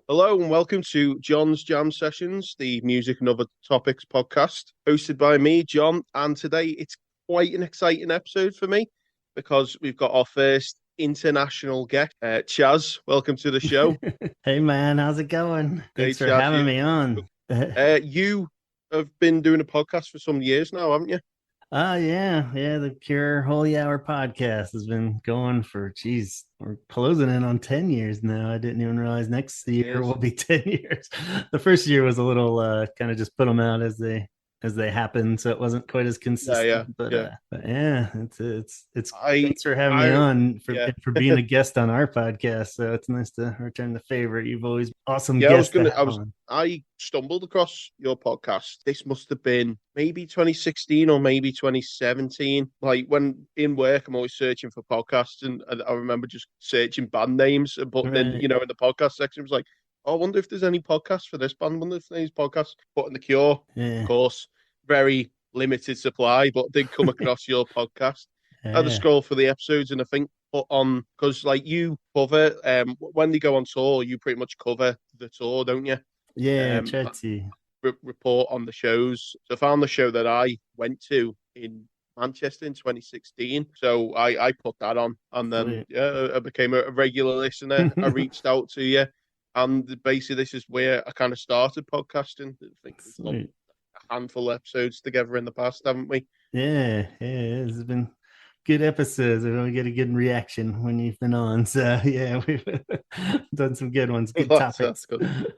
Hello and welcome to John's Jam Sessions, the music and other topics podcast, hosted by me, John. And today it's quite an exciting episode for me because we've got our first international guest, Chaz. Welcome to the show. Hey man, how's it going? Hey, Thanks for Chaz. having me on. You have been doing a podcast for some years now, haven't you? Yeah, the Pure Holy Hour podcast has been going for we're closing in on 10 years now. I didn't even realize next year will Yes. be 10 years. The first year was a little kind of just put them out as they happen, so it wasn't quite as Yeah, yeah, consistent. But yeah. yeah, it's I, thanks for having me I, on yeah. for being a guest on our podcast. So it's nice to return the favor. You've always awesome Yeah, guests to have I stumbled across your podcast. This must have been maybe 2016 or maybe 2017. Like when in work, I'm always searching for podcasts, and I remember just searching band names and putting in, on. in the podcast section, it was like, oh, I wonder if there's any podcasts for this band. I wonder if there's any podcasts. Put in The Cure, of Yeah. course, very limited supply, but did come across your podcast. I had to Yeah. scroll for the episodes, and I think put on because like you cover when they go on tour, you pretty much cover the tour, don't you? Yeah, Um, try to. report on the shows. So I found the show that I went to in Manchester in 2016. So I put that on, and then Sweet. yeah, I became a regular listener. I reached out to you, and basically this is where I kind of started podcasting. I think we've done Sweet. a handful of episodes together in the past, haven't we? Yeah, it's been good episodes. We get a good reaction when you've been on. So yeah, we've done some good ones, good That's topics. good.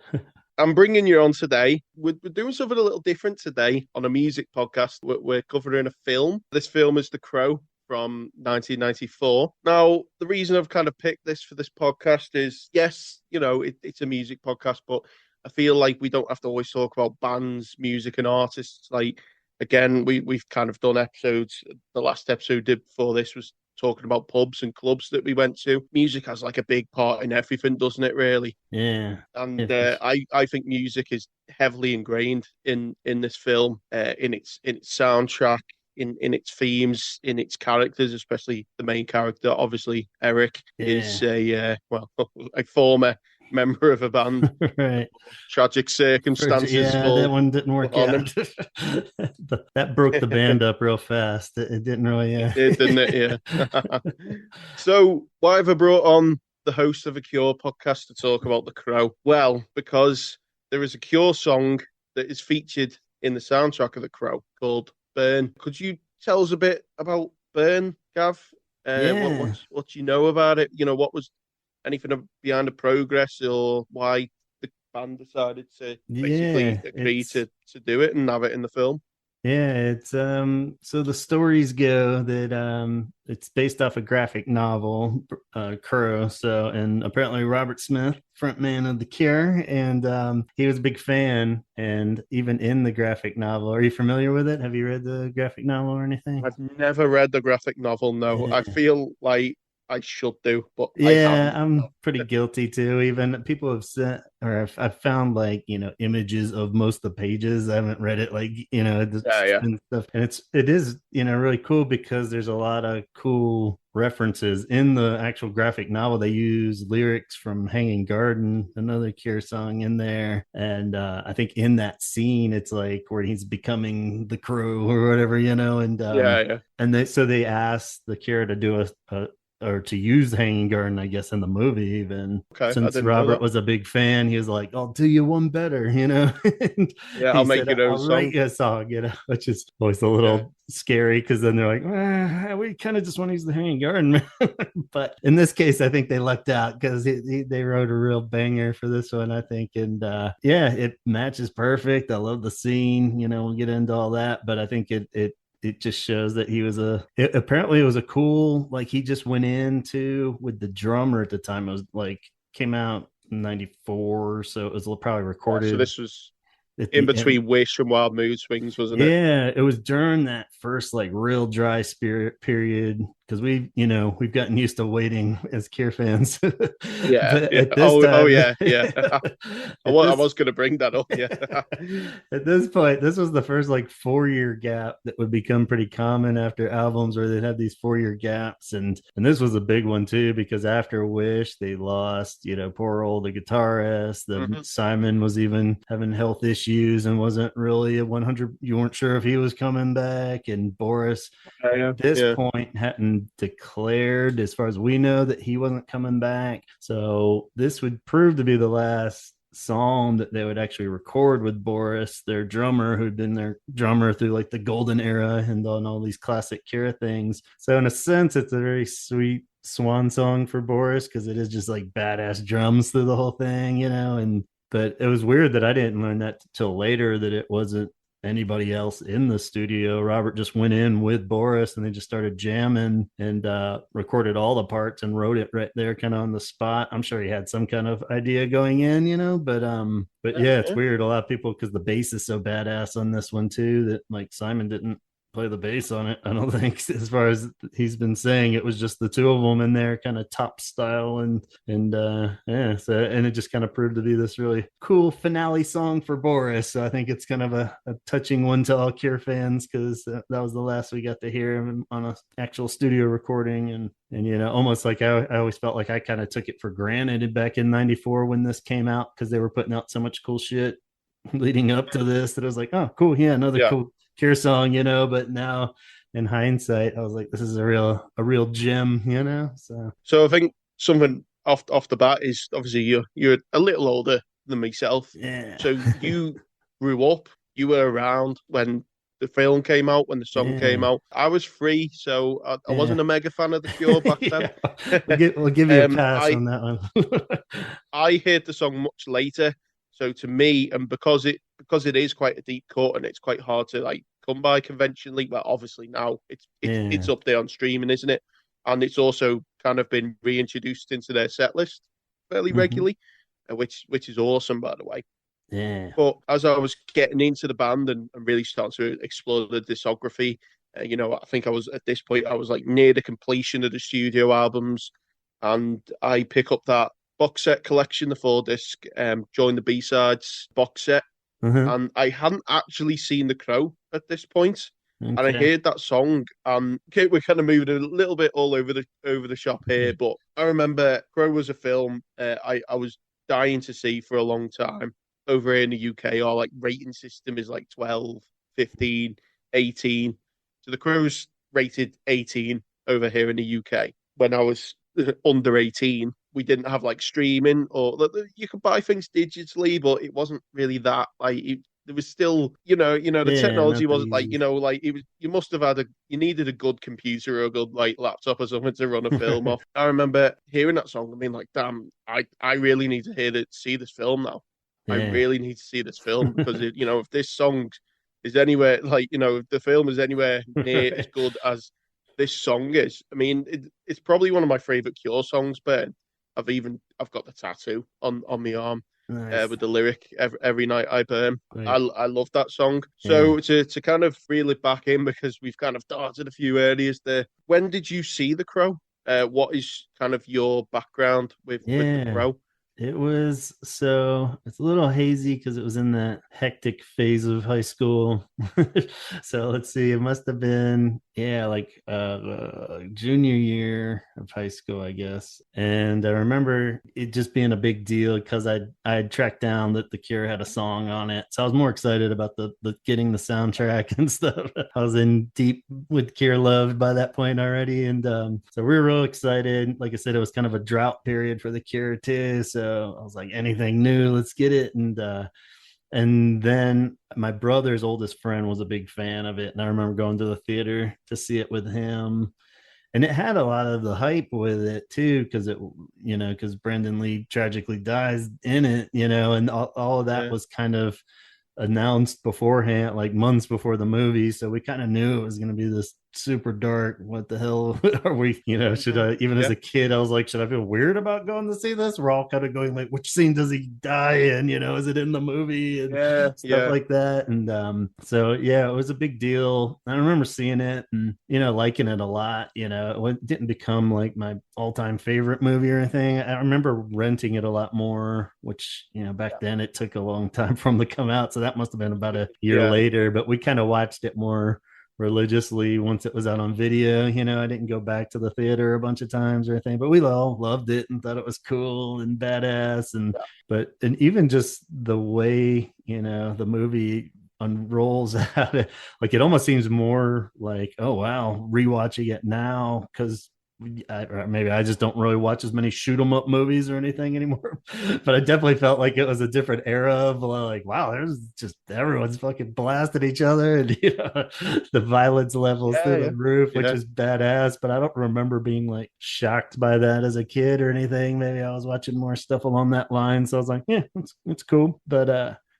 I'm bringing you on today. We're doing something a little different today on a music podcast. We're covering a film. This film is The Crow from 1994. Now, the reason I've kind of picked this for this podcast is, yes, it's a music podcast, but I feel like we don't have to always talk about bands, music, and artists. Like, again, we've kind of done episodes. The last episode did before this was talking about pubs and clubs that we went to. Music has like a big part in everything, doesn't it, really? Yeah. And Yeah, for I think music is heavily ingrained in this film, in its soundtrack, in its themes, in its characters, especially the main character. Obviously, Eric is yeah. a former member of a band. Right. Tragic circumstances Yeah, that fall one didn't work on him. out. That broke the band up real fast. It didn't really. It did, didn't it? Yeah. So, why have I brought on the host of a Cure podcast to talk about The Crow? Well, because there is a Cure song that is featured in the soundtrack of The Crow called Burn. Could you tell us a bit about Burn, Gav? Yeah. What do you know about it? What was anything behind the progress or why the band decided to basically Yeah. agree to do it and have it in the film? Yeah, it's so the stories go that it's based off a graphic novel, Crow. So and apparently Robert Smith, frontman of The Cure, and he was a big fan. And even in the graphic novel, are you familiar with it? Have you read the graphic novel or anything? I've never read the graphic novel, no. I Yeah. feel like I should do, but I Yeah, haven't. I'm pretty guilty too. Even people have sent, or I've found like images of most of the pages. I haven't read it, like Yeah, it's yeah. been stuff, and it is really cool because there's a lot of cool references in the actual graphic novel. They use lyrics from Hanging Garden, another Cure song in there, and I think in that scene it's like where he's becoming the Crow or whatever, and Yeah, yeah. they asked the Cure to do a or to use Hanging Garden, I guess, in the movie. Even Okay, I since didn't know Robert that. was a big fan, he was like, "I'll do you one better," and Yeah, I'll he make said, your own "I'll write song. you a song," which is always a Yeah. little scary because then they're like, "We kind of just want to use the Hanging Garden," but in this case, I think they lucked out because they wrote a real banger for this one, I think, and yeah, it matches perfect. I love the scene. We'll get into all that, but I think it just shows that apparently it was a cool, like he just went into with the drummer at the time. It was like came out in 94, so it was probably Yeah, so recorded this was at in the end. between Wish and Wild Mood Swings, wasn't it? Yeah, it was during that first like real dry spirit period because we've gotten used to waiting as Cure fans. Yeah, But yeah. at this Oh, time, yeah, yeah. at I this was going to bring that up. Yeah. at this point, this was the first like 4 year gap that would become pretty common after albums where they'd have these 4 year gaps. And this was a big one too, because after Wish, they lost, poor old the guitarist. The Hmm. Simon was even having health issues and wasn't really a 100. You weren't sure if he was coming back. And Boris Yeah, this yeah. point hadn't declared, as far as we know, that he wasn't coming back. So this would prove to be the last song that they would actually record with Boris, their drummer, who'd been their drummer through like the golden era and on all these classic Cure things. So in a sense, it's a very sweet swan song for Boris because it is just like badass drums through the whole thing, and but it was weird that I didn't learn that till later, that it wasn't anybody else in the studio. Robert just went in with Boris and they just started jamming and recorded all the parts and wrote it right there kind of on the spot. I'm sure he had some kind of idea going in, but Yeah, yeah, it's yeah. weird. A lot of people, because the bass is so badass on this one too, that like Simon didn't play the bass on it. I don't think, as far as he's been saying, it was just the two of them in there kind of top style. And yeah, so, and it just kind of proved to be this really cool finale song for Boris. So I think it's kind of a touching one to all Cure fans, because that was the last we got to hear him on an actual studio recording. And almost like I always felt like I kind of took it for granted back in '94 when this came out, because they were putting out so much cool shit leading up to this, that I was like, oh, cool, yeah, another Yeah. cool Cure song, But now, in hindsight, I was like, this is a real gem. So So I think something off the bat is obviously you're a little older than myself, yeah, so you grew up, you were around when the film came out, when the song came yeah, out. I was free, so I yeah, wasn't a mega fan of the Cure back then. yeah. We'll give you a pass I on that one. I heard the song much later, so to me, and because it is quite a deep cut and it's quite hard to like come by conventionally. Well, obviously now it's Yeah. up there on streaming, isn't it? And it's also kind of been reintroduced into their set list fairly Hmm. regularly, which is awesome, by the way. Yeah. But as I was getting into the band and really starting to explore the discography, I think I was at this point I was like near the completion of the studio albums, and I pick up that box set collection, the 4 disc, join the B sides box set, Uh-huh. and I hadn't actually seen The Crow at this point, and I Okay. heard that song, and okay, we're kind of moving a little bit all over the shop here, but I remember Crow was a film I was dying to see for a long time. Over here in the UK, our like rating system is like 12, 15, 18. So the Crow's rated 18 over here in the UK. When I was under 18, we didn't have like streaming, or you could buy things digitally, but it wasn't really that like there was still, the Yeah, technology not that wasn't like, easy. like it was, you must have you needed a good computer or a good like laptop or something to run a film off. I remember hearing that song and being like, damn, I really need to see this film now. I Yeah. really need to see this film because if this song is anywhere like, if the film is anywhere near as Right. good as this song is, I mean, it's probably one of my favorite Cure songs, but I've got the tattoo on my arm Nice. with the lyric every night I burn. Right. I love that song. Yeah. So to kind of reel it back in, because we've kind of darted a few areas there. When did you see The Crow? What is kind of your background with The Yeah. Crow? It's a little hazy because it was in that hectic phase of high school. So let's see, it must have been, yeah, like junior year of high school, I guess. And I remember it just being a big deal because I tracked down that The Cure had a song on it. So I was more excited about the getting the soundtrack and stuff. I was in deep with Cure love by that point already. And so we were real excited. Like I said, it was kind of a drought period for The Cure too. So I was like, anything new, let's get it. And then my brother's oldest friend was a big fan of it. And I remember going to the theater to see it with him. And it had a lot of the hype with it too, because Brandon Lee tragically dies in it, and all of that Yeah. was kind of announced beforehand, like months before the movie. So we kind of knew it was going to be this super dark. What the hell are we? Should Mhm. I, even as Yeah, a kid, I was like, should I feel weird about going to see this? We're all kind of going like, which scene does he die in? Is it in the movie and yeah, stuff yeah, like that? And so yeah, it was a big deal. I remember seeing it and liking it a lot. It didn't become like my all-time favorite movie or anything. I remember renting it a lot more, which back then it took a long time for them to come out, so that must have been about a year yeah, later. But we kind of watched it more religiously once it was out on video. I didn't go back to the theater a bunch of times or anything, but we all loved it and thought it was cool and badass. And even just the way the movie unrolls out, like it almost seems more like, oh wow, rewatching it now, because or maybe I just don't really watch as many shoot 'em up movies or anything anymore. But I definitely felt like it was a different era of like, wow, there's just everyone's fucking blasting each other, and the violence levels through yeah, the yeah, roof, which yeah, is badass. But I don't remember being like shocked by that as a kid or anything. Maybe I was watching more stuff along that line, so I was like, yeah, it's cool. But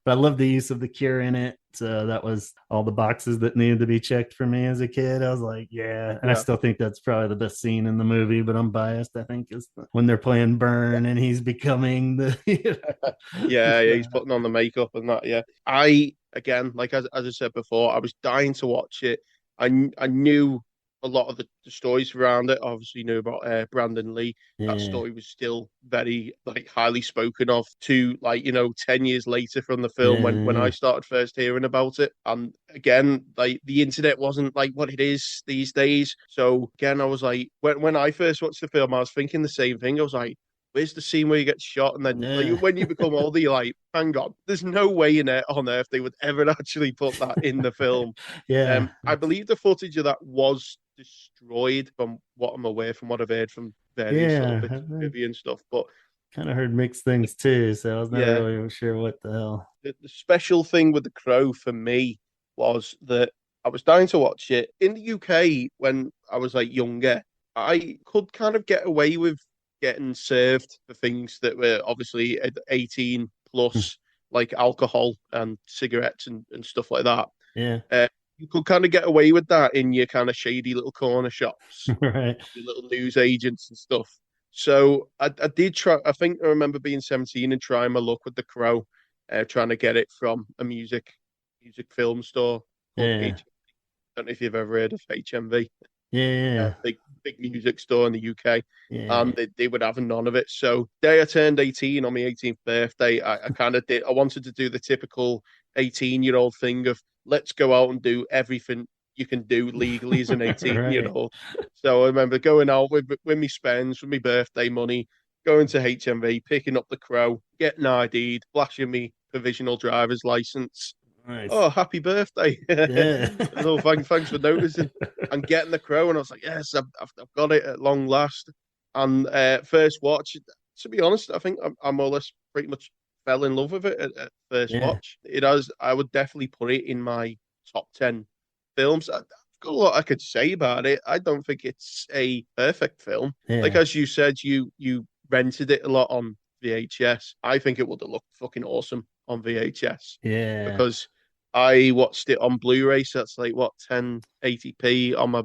I love the use of the cure in it. So that was all the boxes that needed to be checked for me as a kid. I was like, yeah. And I yeah, still think that's probably the best scene in the movie, but I'm biased. I think is when they're playing Burn and he's becoming the. yeah, yeah. He's So, putting on the makeup and that. Yeah, I again, like as I said before, I was dying to watch it. I knew a lot of the stories around it. Obviously, knew about Brandon Lee. That yeah, story was still very like highly spoken of. To like 10 years later from the film when I yeah, started first hearing about it, and again, like the internet wasn't like what it is these days. So again, I was like, when I first watched the film, I was thinking the same thing. I was like, where's the scene where you get shot? And then like, yeah, when you become older, you're like, hang on, there's no way on earth they would ever actually put that in the film. yeah. I believe the footage of that was destroyed from what I'm aware, from what I've heard from various little Yeah, bits of trivia and stuff. But kind of heard mixed things too, so I was never yeah, really sure what the hell. the special thing with The Crow for me was that I was dying to watch it. In the UK, when I was like younger, I could kind of get away with getting served for things that were obviously 18 plus, like alcohol and cigarettes and stuff like that. Yeah, You could kind of get away with that in your kind of shady little corner shops, right. your little news agents and stuff. So I did try. I think I remember being 17 and trying my luck with The Crow, trying to get it from a music film store called Yeah, H. I don't know if you've ever heard of HMV, yeah, big music store in the UK, and yeah, they would have none of it. So day I turned 18 on my 18th birthday, I kind of did. I wanted to do the typical 18-year-old thing of let's go out and do everything you can do legally as an 18 year right. old. So I remember going out with me spends, with my birthday money, going to HMV, picking up The Crow, getting ID'd, flashing me provisional driver's license. Nice. Oh, happy birthday! Yeah. Oh, thanks for noticing. And getting The Crow, and I was like, yes, I've got it at long last. And first watch, to be honest, I think I more or less pretty much fell in love with it at first Yeah. watch. It has, I would definitely put it in my top 10 films. I've got a lot I could say about it. I don't think it's a perfect film. Like Yeah. as you said, you rented it a lot on VHS. I think it would have looked fucking awesome on VHS Yeah. because I watched it on Blu-ray, so that's like what 1080p on my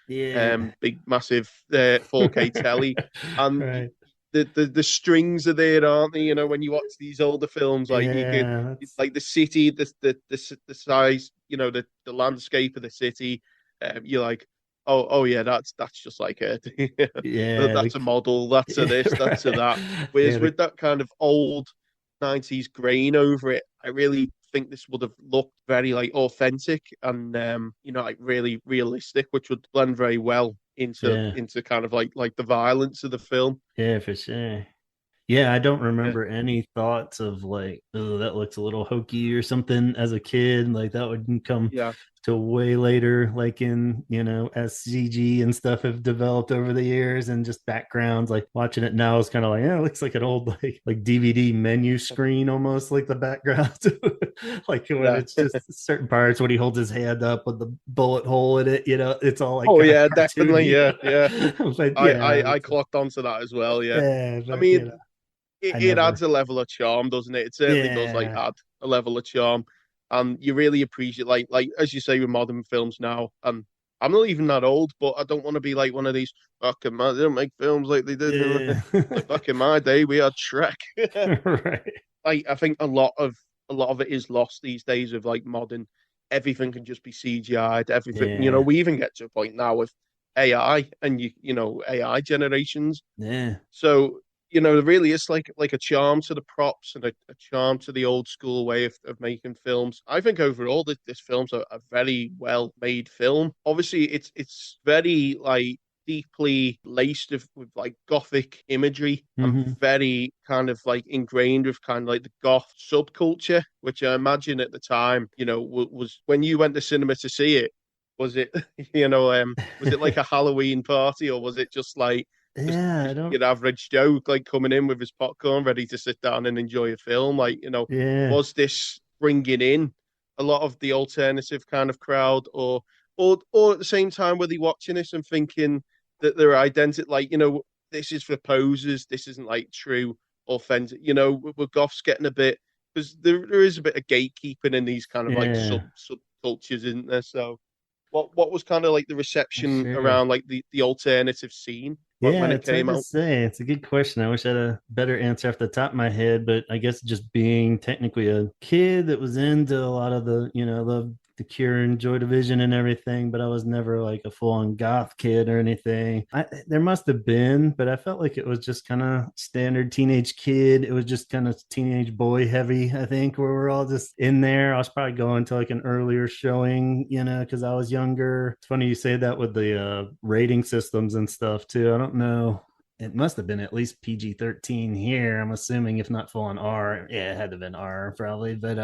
Yeah. big massive 4K telly, and Right. the strings are there, aren't they? When you watch these older films, like you could Yeah. That's like the city, the size, the landscape of the city, you're like, oh yeah, that's just like it. yeah. That's a model, that's a Yeah, this, that's a right. that. Yeah. Whereas with that kind of old 90s grain over it, I really think this would have looked very like authentic and like really realistic, which would blend very well into Yeah. into kind of like the violence of the film. Yeah, for sure. Yeah, I don't Yeah, remember any thoughts of like, oh, that looks a little hokey or something as a kid. Like that wouldn't come yeah. till way later, like in, as CG and stuff have developed over the years and just backgrounds. Like watching it now is kind of like, yeah, it looks like an old like DVD menu screen almost like the background. Like when Yeah. it's just certain parts when he holds his hand up with the bullet hole in it, it's all like Oh kind of yeah, definitely. cartoony. Yeah, yeah. But I, yeah, I I clocked onto that as well. Yeah. yeah, I but mean, I it never adds a level of charm, doesn't it? It certainly does like yeah, add a level of charm, and you really appreciate like as you say with modern films now, and I'm not even that old, but I don't want to be like one of these fucking man. They don't make films like they did Yeah. like back in my day. We had Shrek. Right. I think a lot of it is lost these days of like modern. Everything can just be CGI'd. Everything, Yeah. we even get to a point now with AI and AI generations. Yeah. So, really it's like a charm to the props and a charm to the old school way of making films. I think overall this film's a very well made film. Obviously, it's very like deeply laced with like gothic imagery and Hmm. very kind of like ingrained with kind of like the goth subculture, which I imagine at the time, was when you went to cinema to see it, was it, was it like a Halloween party or was it just like Yeah, I just don't. your average Joe, like coming in with his popcorn, ready to sit down and enjoy a film? Like, Yeah. was this bringing in a lot of the alternative kind of crowd, or at the same time, were they watching this and thinking that their identity, like, this is for posers, this isn't like true, authentic, with Goths getting a bit, because there is a bit of gatekeeping in these kind of like Yeah. subcultures, isn't there? So, what was kind of like the reception Sure. around like the alternative scene when Yeah, it it's hard came to out? say. It's a good question. I wish I had a better answer off the top of my head, but I guess just being technically a kid that was into a lot of the Cure and Joy Division and everything, but I was never like a full-on goth kid or anything. There must have been, but I felt like it was just kind of standard teenage kid. It was just kind of teenage boy heavy, I think, where we're all just in there. I was probably going to like an earlier showing, because I was younger. It's funny you say that with the rating systems and stuff too. I don't know. It must have been at least PG-13 here. I'm assuming, if not full on R. Yeah, it had to have been R probably. But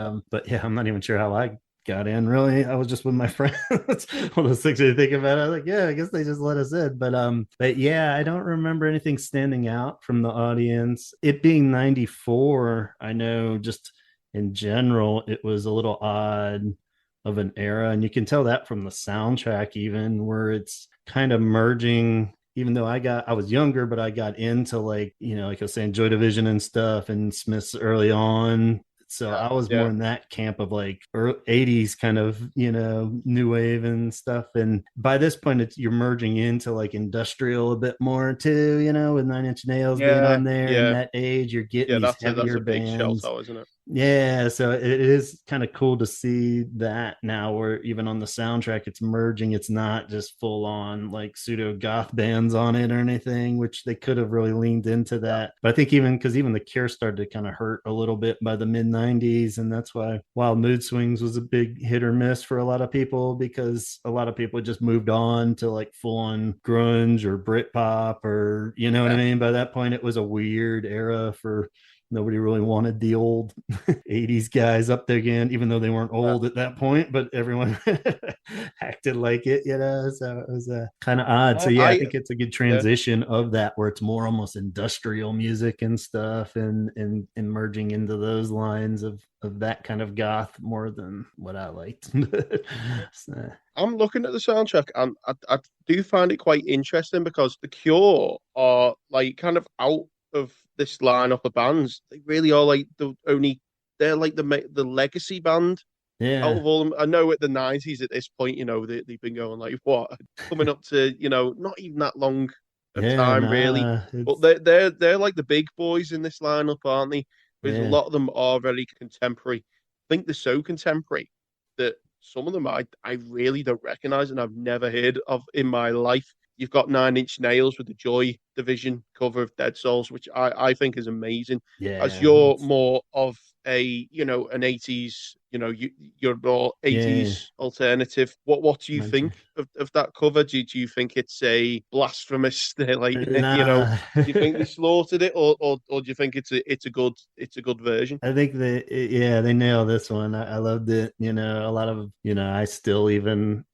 yeah, I'm not even sure how I got in. Really, I was just with my friends. One of those things you think about. I was like, yeah, I guess they just let us in. But yeah, I don't remember anything standing out from the audience. It being '94, I know just in general, it was a little odd of an era, and you can tell that from the soundtrack, even where it's kind of merging. Even though I was younger, but I got into like, like I was saying, Joy Division and stuff and Smiths early on. So Yeah, I was more yeah, in that camp of like early 80s kind of, new wave and stuff. And by this point, you're merging into like industrial a bit more too, with Nine Inch Nails being yeah, on there. And yeah, that age, you're getting yeah. these That's heavier a big shout bands. out, isn't it? Yeah, so it is kind of cool to see that now, where even on the soundtrack, it's merging. It's not just full on like pseudo goth bands on it or anything, which they could have really leaned into Yeah, that. But I think even because even the Cure started to kind of hurt a little bit by the mid '90s, and that's why Wild Mood Swings was a big hit or miss for a lot of people, because a lot of people just moved on to like full on grunge or Britpop, or you know what I yeah, mean. By that point, it was a weird era for nobody really wanted the old '80s guys up there again, even though they weren't yeah. old at that point, but everyone acted like it, so it was kind of odd. So yeah, I I think it's a good Yeah. transition of that, where it's more almost industrial music and stuff, and merging into those lines of that kind of goth more than what I liked. So, I'm looking at the soundtrack and I do find it quite interesting because The Cure are like kind of out of this lineup of bands. They really are like they're like the legacy band out yeah. of all them. I know at the '90s at this point, they've been going like what, coming up to not even that long of Yeah, time really, nah, but it's they're like the big boys in this lineup, aren't they? Because a yeah. lot of them are very contemporary. I think they're so contemporary that some of them I really don't recognize and I've never heard of in my life. You've got Nine Inch Nails with the Joy Division cover of Dead Souls, which I think is amazing. As Yeah, you're it's more of an 80s, you're more yeah. 80s alternative. What do you Not think of that cover? Do you think it's a blasphemous, like, nah. do you think they slaughtered it, or do you think it's a good version? I think that yeah, they nailed this one. I loved it. A lot of I still even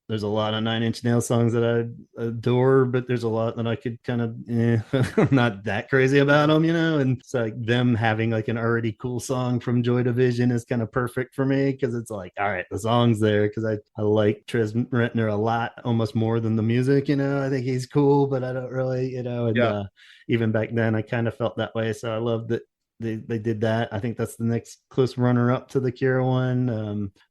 there's a lot of Nine Inch Nails songs that I adore, but there's a lot that I could kind of I'm not that crazy about them. And it's like them having like an already cool song from Joy Division is kind of perfect for me, because it's like, all right, the song's there, because I like Tres Rentner a lot, almost more than the music. I think he's cool, but I don't really, and Yeah, even back then I kind of felt that way. So I loved that they did that. I think that's the next close runner up to the Cure one.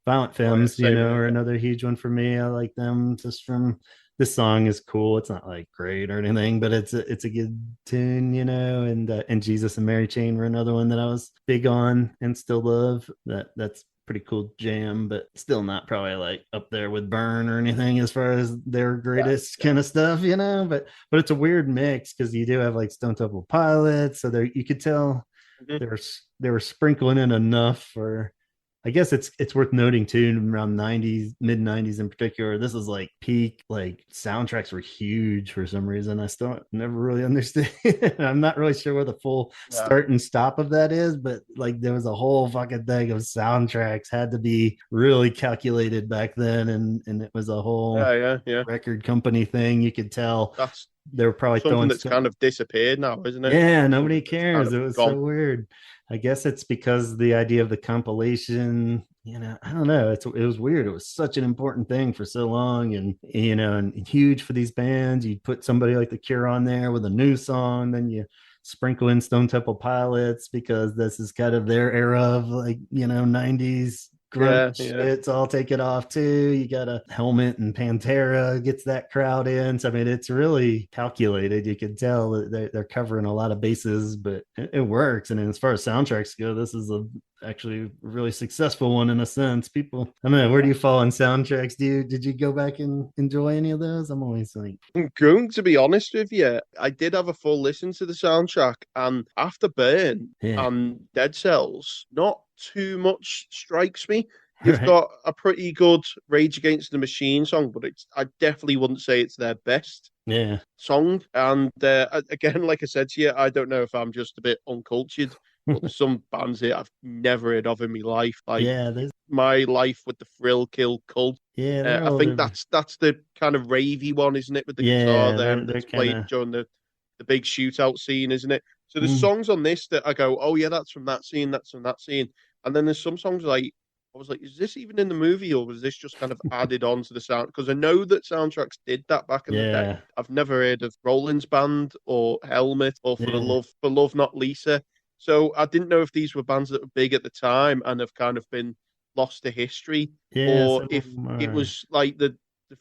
Violent Oh yeah, Femmes, same are here. another huge one for me. I like them just from this song is cool. It's not like great or anything, but it's a good tune, and Jesus and Mary Chain were another one that I was big on and still love. That's pretty cool jam, but still not probably like up there with Burn or anything as far as their Yeah, greatest yeah. kind of stuff, but it's a weird mix because you do have like Stone Temple Pilots, so there you could tell Mhm. they were sprinkling in enough for. I guess it's worth noting too, around 90s, mid 90s in particular, this is like peak, like soundtracks were huge for some reason. I still never really understood. I'm not really sure where the full Yeah, start and stop of that is, but like there was a whole fucking thing of soundtracks had to be really calculated back then, and it was a whole yeah. record company thing. You could tell That's they were probably something throwing that's kind of disappeared now, isn't it? yeah, nobody Something that's kind cares. of It was gone. so weird. I guess it's because the idea of the compilation, I don't know. It was weird. It was such an important thing for so long and huge for these bands. You'd put somebody like The Cure on there with a new song, then you sprinkle in Stone Temple Pilots because this is kind of their era of like, 90s grunge Yeah, yeah. shit. So I'll take it off too. You got a Helmet and Pantera gets that crowd in. So I mean, it's really calculated. You can tell that they're covering a lot of bases, but it works. And as far as soundtracks go, this is actually a really successful one in a sense. People, I don't know, where do you fall on soundtracks? Did you go back and enjoy any of those? I'm always like, I'm going to be honest with you. I did have a full listen to the soundtrack, and after Burn yeah, and Dead Cells, not too much strikes me. They've right, got a pretty good Rage Against the Machine song, but I definitely wouldn't say it's their best yeah, song. And again, like I said to you, I don't know if I'm just a bit uncultured, but there's some bands here I've never heard of in my life, like yeah. There's My Life with the Thrill Kill Cult. yeah, they're I think older. that's the kind of ravey one, isn't it, with the guitar Yeah, there they're that's kind played of. during the big shootout scene, isn't it? So there's songs on this that I go, oh yeah, that's from that scene, that's from that scene, and then there's some songs like I was like, is this even in the movie or was this just kind of added on to the sound? Because I know that soundtracks did that back in the day. Yeah, I've never heard of Rollins Band or Helmet or yeah, For Love Not Lisa. So I didn't know if these were bands that were big at the time and have kind of been lost to history, yeah. or Some of if them it are. was like the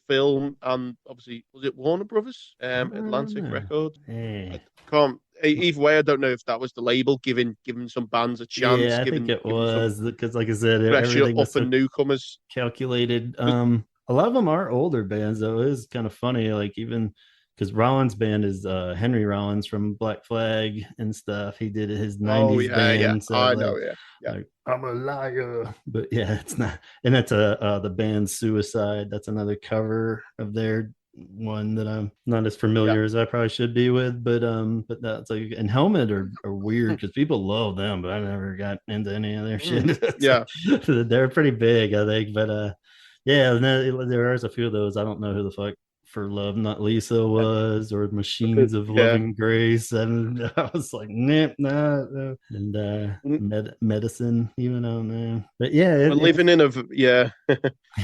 film and obviously was it Warner Brothers, I don't Atlantic know. Records. I Hey, can't. Either way, I don't know if that was the label giving some bands a chance, yeah, I think it giving some was because, like I said, fresh everything up was so and newcomers. calculated. 'Cause- A lot of them are older bands though. It is kind of funny, like even because Rollins' band is Henry Rollins from Black Flag and stuff. He did his oh '90s yeah, band, so I like know, yeah. like I'm a liar, but yeah, it's not. And that's the band Suicide. That's another cover of their one that I'm not as Yeah. familiar as I probably should be with, but that's like and Helmet are weird because people love them, but I never got into any of their shit. Mm, yeah. They're pretty big, I think, but yeah, and there is a few of those. I don't know who the fuck For Love Not Lisa was or Machines of Yeah. Loving Grace, and I was like, nope, no. And Mm, medicine, even I don't know, but yeah, we're living in yeah,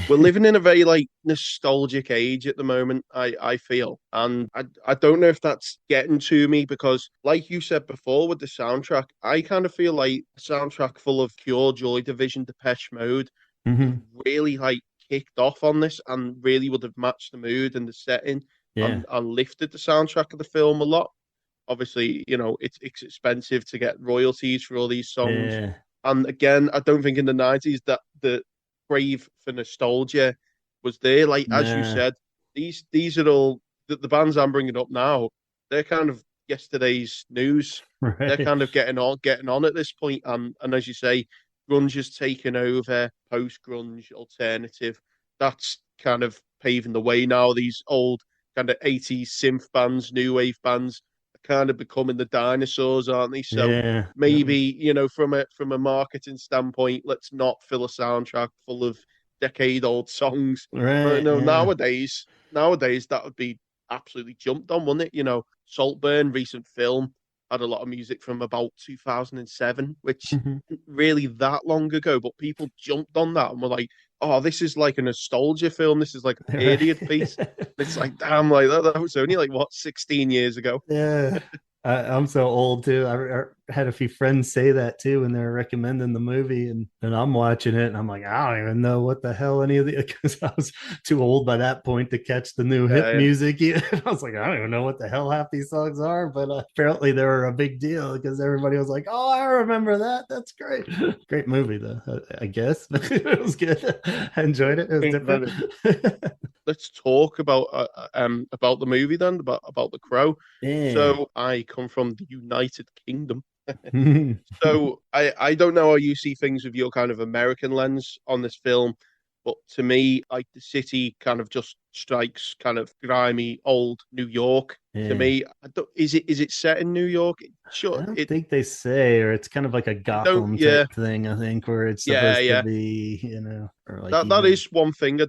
we're living in a very like nostalgic age at the moment. I feel, and I don't know if that's getting to me because, like you said before, with the soundtrack, I kind of feel like a soundtrack full of Cure, Joy Division, Depeche Mode would have Mhm. really like kicked off on this and really would have matched the mood and the setting Yeah, and lifted the soundtrack of the film a lot. Obviously, it's expensive to get royalties for all these songs. yeah, And again, I don't think in the 90s that the crave for nostalgia was there. Like as you nah, said, these are all the bands I'm bringing up now. They're kind of yesterday's news. They're right, kind of getting on at this point. And as you say, grunge has taken over, post grunge alternative. That's kind of paving the way now. These old kind of 80s synth bands, new wave bands kind of becoming the dinosaurs, aren't they? So yeah, that maybe, makes from a marketing standpoint, let's not fill a soundtrack full of decade-old songs. But right, no, yeah, nowadays that would be absolutely jumped on, wouldn't it? Saltburn, recent film, had a lot of music from about 2007, which Mhm. isn't really that long ago, but people jumped on that and were like, "Oh, this is like a nostalgia film. This is like a right, period piece." It's like, damn, like that was only like what 16 years ago. yeah. I'm so old too. had a few friends say that too when they were recommending the movie, and I'm watching it and I'm like, I don't even know what the hell any of the, because I was too old by that point to catch the new hip Yeah, music. I was like, I don't even know what the hell half these songs are, but apparently they were a big deal because everybody was like, oh, I remember that. That's great. Great movie though, I guess. It was good. I enjoyed it. It was different. yeah. Let's talk about the movie then, about The Crow. Yeah. So I come from the United Kingdom. So I don't know how you see things with your kind of American lens on this film, but to me, like the city kind of just strikes kind of grimy old New York. To Yeah. me, is it set in New York? I Sure, don't think they say, or it's kind of like a they don't. Gotham Yeah, type thing, I think, where it's yeah, supposed to yeah. be, or like That even. is one thing I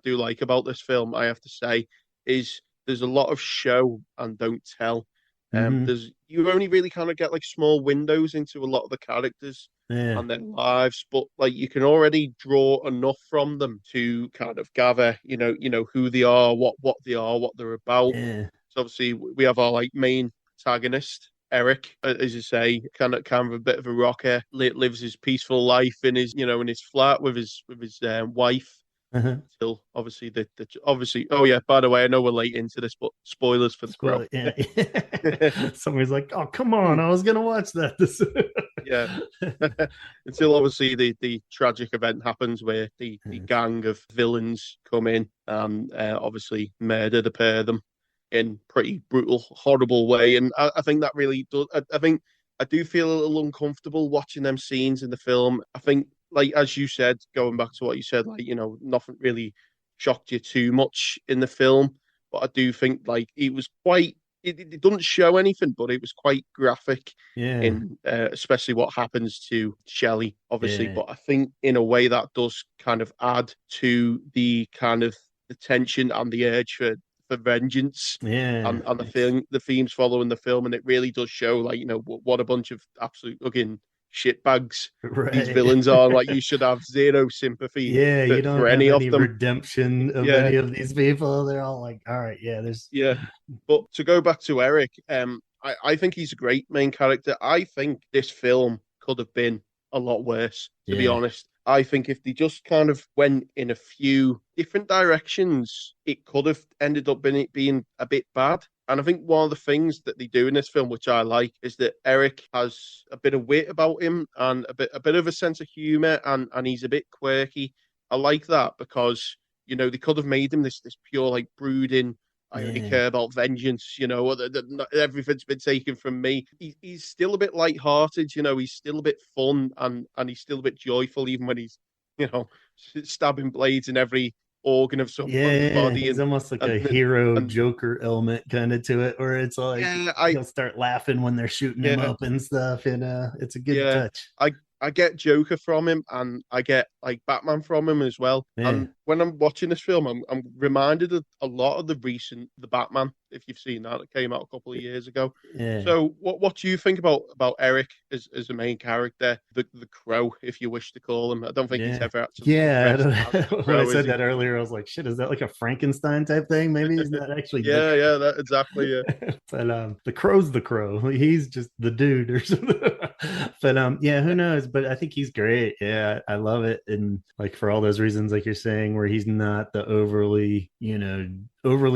do like about this film, I have to say, is there's a lot of show and don't tell. Hmm. There's you only really kind of get like small windows into a lot of the characters Yeah. and their lives, but like you can already draw enough from them to kind of gather, who they are, what they are, what they're about. Yeah. So obviously we have our like main protagonist, Eric, as you say, kind of a bit of a rocker, lives his peaceful life in his flat with his wife. Uh-huh. Until obviously obviously. Oh yeah, by the way, I know we're late into this, but spoilers for The Crow. Spoil, yeah. Somebody's like, "Oh, come on! I was gonna watch that." This. Yeah. Until obviously the tragic event happens where the gang of villains come in and obviously murder the pair of them in pretty brutal, horrible way. And I think that really does. I think I do feel a little uncomfortable watching them scenes in the film. I think, like as you said, going back to what you said, like nothing really shocked you too much in the film, but I do think like it was quite. It doesn't show anything, but it was quite graphic Yeah. in especially what happens to Shelley, obviously. Yeah. But I think in a way that does kind of add to the kind of the tension and the urge for vengeance Yeah. and the themes following the film, and it really does show like what a bunch of absolute fucking shitbags these Right. villains are. Like you should have zero sympathy Yeah, you for don't have any of any them. redemption of Yeah, any of these people. They're all like, all right, yeah, there's. yeah. But to go back to Eric, I think he's a great main character. I think this film could have been a lot worse, to be Yeah. honest. I think if they just kind of went in a few different directions, it could have ended up being a bit bad. And I think one of the things that they do in this film, which I like, is that Eric has a bit of wit about him and a bit of a sense of humor, and he's a bit quirky. I like that because they could have made him this pure like brooding. I only Yeah. care about vengeance, everything's been taken from me. He's still a bit light-hearted, he's still a bit fun and he's still a bit joyful, even when he's, you know, stabbing blades in every organ of someone's Yeah, body he's almost like and a hero and Joker element kind of to it, where it's like yeah, I he'll start laughing when they're shooting him yeah, up and stuff, and it's a good yeah, touch. I get Joker from him, and I get like Batman from him as well. Yeah, And when I'm watching this film, I'm reminded of a lot of the Batman, if you've seen that, it came out a couple of years ago. yeah. So what do you think about Eric as the main character, the Crow, if you wish to call him? I don't think he's Yeah. ever actually Yeah, I addressed as the don't, when I Crow, is said he? that earlier, I was like, shit, is that like a Frankenstein type thing? Maybe he's not actually the Yeah, yeah, that exactly. Yeah, but the crow's the crow. He's just the dude or something. But yeah, who knows? But I think he's great. Yeah, I love it. And like for all those reasons, like you're saying, where he's not the overly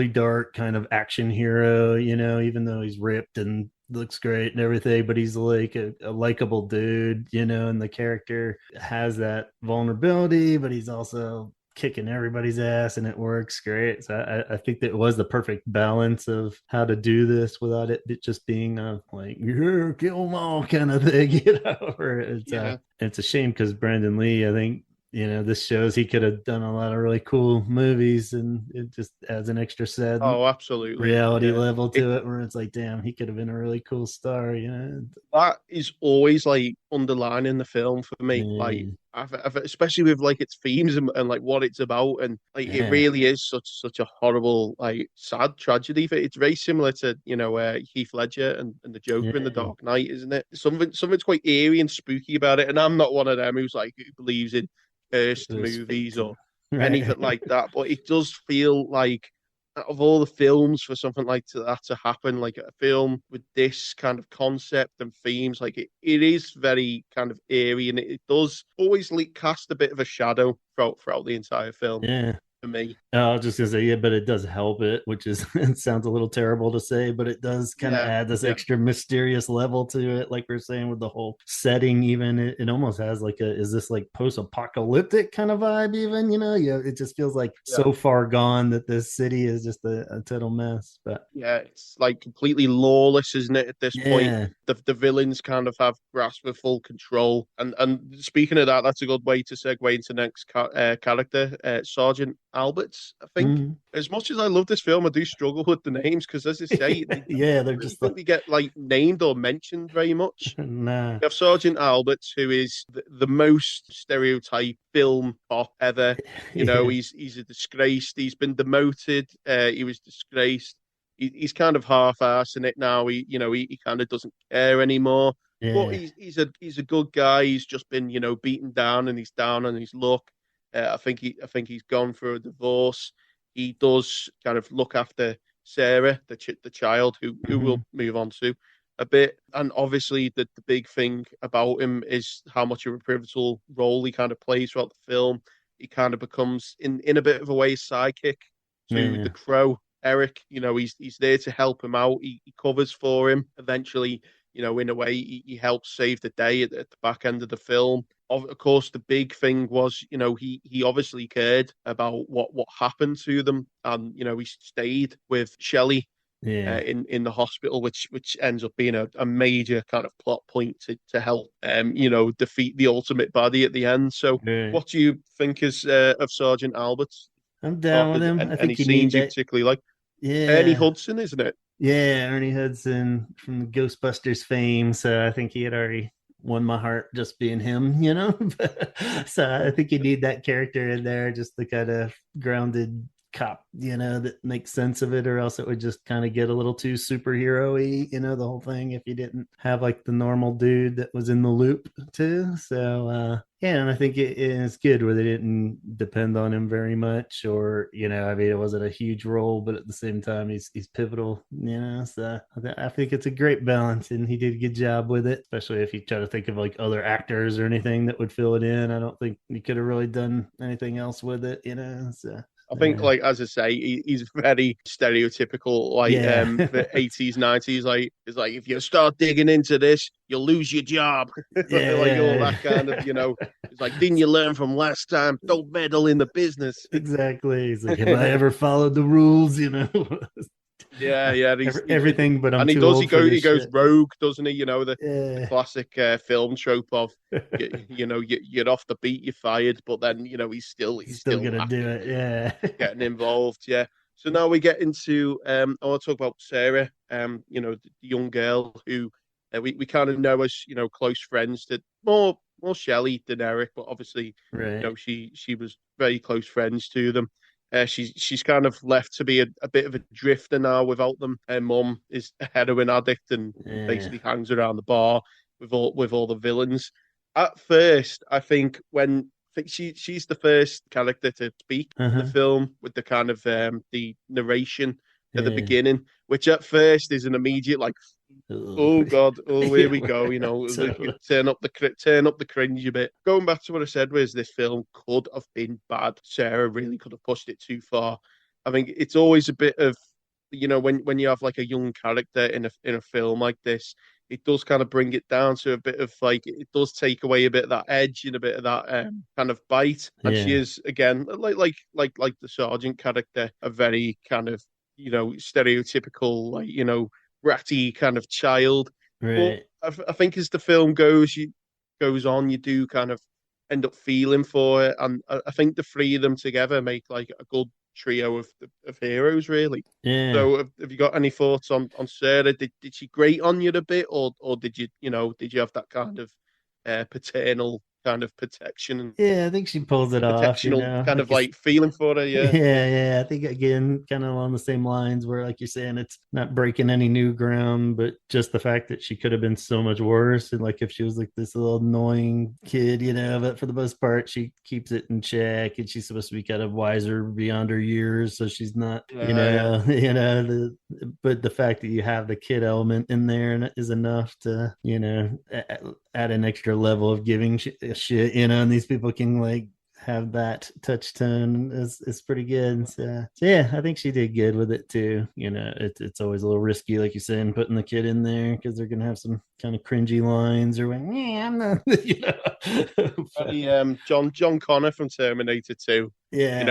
dark kind of action hero, even though he's ripped and looks great and everything, but he's like a likable dude, and the character has that vulnerability, but he's also kicking everybody's ass and it works great. So I think that was the perfect balance of how to do this without it just being a like yeah, kill them all kind of thing, Or yeah. it's a shame because Brandon Lee, I think, this shows he could have done a lot of really cool movies, and it just adds an extra sad Oh, absolutely. reality Yeah. level It to it where it's like, damn, he could have been a really cool star. that is always like underlining the film for me. Like, Yeah, especially with like its themes and like what it's about, and like it yeah, really is such a horrible, like sad tragedy. It's very similar to Heath Ledger and the Joker in The yeah, Dark Knight, isn't it? Something's quite eerie and spooky about it. And I'm not one of them who's like who believes in cursed there's movies fate. or Right. anything like that, but it does feel like out of all the films for something like that to happen, like a film with this kind of concept and themes, like it is very kind of eerie, and it does always cast a bit of a shadow throughout the entire film Yeah. for me. I was just gonna say, yeah, but it does help it, which is it sounds a little terrible to say, but it does kind of Yeah, add this yeah, extra mysterious level to it. Like we're saying with the whole setting, even it almost has like a is this like post-apocalyptic kind of vibe, even, yeah, it just feels like yeah. so far gone that this city is just a total mess. But Yeah, it's like completely lawless, isn't it, at this point? yeah, The villains kind of have grasp of full control. And speaking of that, that's a good way to segue into next character, Sergeant Alberts, I think. mhm. As much as I love this film, I do struggle with the names because, as I say, Yeah, I they're don't really just like think they get like named or mentioned very much. nah. We have Sergeant Alberts, who is the most stereotype film cop ever. Yeah, He's a disgrace. He's been demoted. He was disgraced. He's kind of half-assing it now. He kind of doesn't care anymore. But yeah, he's a good guy. He's just been beaten down, and he's down on his luck. I think he's gone through a divorce. He does kind of look after Sarah, the child who hmm, will move on to a bit. And obviously, the big thing about him is how much of a pivotal role he kind of plays throughout the film. He kind of becomes, in a bit of a way, sidekick to the yeah, Crow, Eric. He's there to help him out. He covers for him. Eventually, in a way, he helps save the day at the back end of the film. Of course, the big thing was, he obviously cared about what happened to them, and he stayed with Shelley yeah, in the hospital, which ends up being a major kind of plot point to help defeat the ultimate baddie at the end. So, right. what do you think is of Sergeant Albert? I'm down Off with of him. I any think you need scenes you that. particularly like? Ernie Yeah, Hudson, isn't it? yeah, Ernie Hudson from the Ghostbusters fame. So I think he had already won my heart just being him. So I think you need that character in there, just the kind of grounded cop, that makes sense of it, or else it would just kind of get a little too superhero-y, the whole thing if you didn't have like the normal dude that was in the loop too. So yeah, and I think it is good where they didn't depend on him very much, or I mean, it wasn't a huge role, but at the same time, he's pivotal. So I think it's a great balance, and he did a good job with it. Especially if you try to think of like other actors or anything that would fill it in, I don't think you could have really done anything else with it. So I think, like as I say, he's very stereotypical, like yeah, the 80s, 90s. Like it's like if you start digging into this, you'll lose your job, yeah, like all yeah. that kind of. It's like, didn't you learn from last time? Don't meddle in the business. Exactly. He's like, have I ever followed the rules? Yeah, yeah, Everything, but I'm and he too does. old for He this goes shit. rogue, doesn't he? The Yeah, classic film trope of you're off the beat, you're fired, but then he's he's still still gonna do acting it. and Yeah, getting involved. Yeah. So now we get into I want to talk about Sarah, the young girl who we kind of know as close friends to more Shelley than Eric, but obviously right. she was very close friends to them. She's kind of left to be a bit of a drifter now without them. Her mum is a heroin addict and Yeah. basically hangs around the bar with all the villains. At first, I think she's the first character to speak in the Uh-huh. film with the kind of the narration at the Yeah. beginning, which at first is an immediate like, Ugh. oh God, oh here Yeah. we go. Totally. Turn up the cringe a bit. Going back to what I said was this film could have been bad. Sarah really could have pushed it too far. I think it's always a bit of when you have like a young character in a film like this, it does kind of bring it down to a bit of like it does take away a bit of that edge and a bit of that kind of bite. And she Yeah. is again like the sergeant character, a very kind of stereotypical like bratty kind of child. But Right. I think as the film goes on, you do kind of end up feeling for it, and I think the three of them together make like a good trio of heroes, really. Yeah. So, have you got any thoughts on Sarah? Did she grate on you a bit, or did you have that kind of paternal kind of protection and Yeah, I think she pulls it off, protectional kind like of like feeling for her. Yeah. yeah. I think again, kind of along the same lines where, like you're saying, it's not breaking any new ground, but just the fact that she could have been so much worse. And like if she was like this little annoying kid, but for the most part, she keeps it in check, and she's supposed to be kind of wiser beyond her years, so she's not, Yeah. but the fact that you have the kid element in there is enough to, add an extra level of giving shit, and these people can like have that touch tone is pretty good. So yeah, I think she did good with it too. It's always a little risky, like you're saying, putting the kid in there because they're gonna have some kind of cringy lines or when, yeah, I'm not, but, Very, John Connor from Terminator 2. yeah,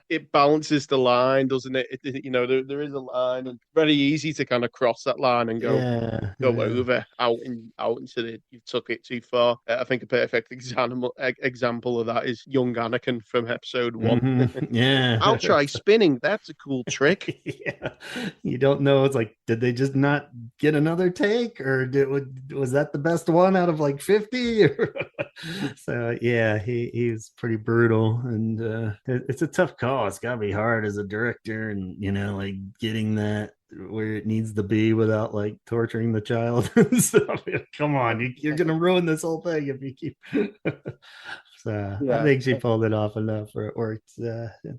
It balances the line, doesn't it? There is a line, and very easy to kind of cross that line and yeah, go yeah. over out into the you took it too far. I think a perfect example of that is young Anakin from episode 1. I'll Yeah. try spinning. That's a cool trick. Yeah, you don't know. It's like, did they just not get another take, or was that the best one out of like 50? So yeah, he's pretty brutal, and it's a tough call. It's gotta be hard as a director, and like getting that where it needs to be without like torturing the child. So come on, you're gonna ruin this whole thing if you keep. So I Yeah. think she pulled it off enough where it worked.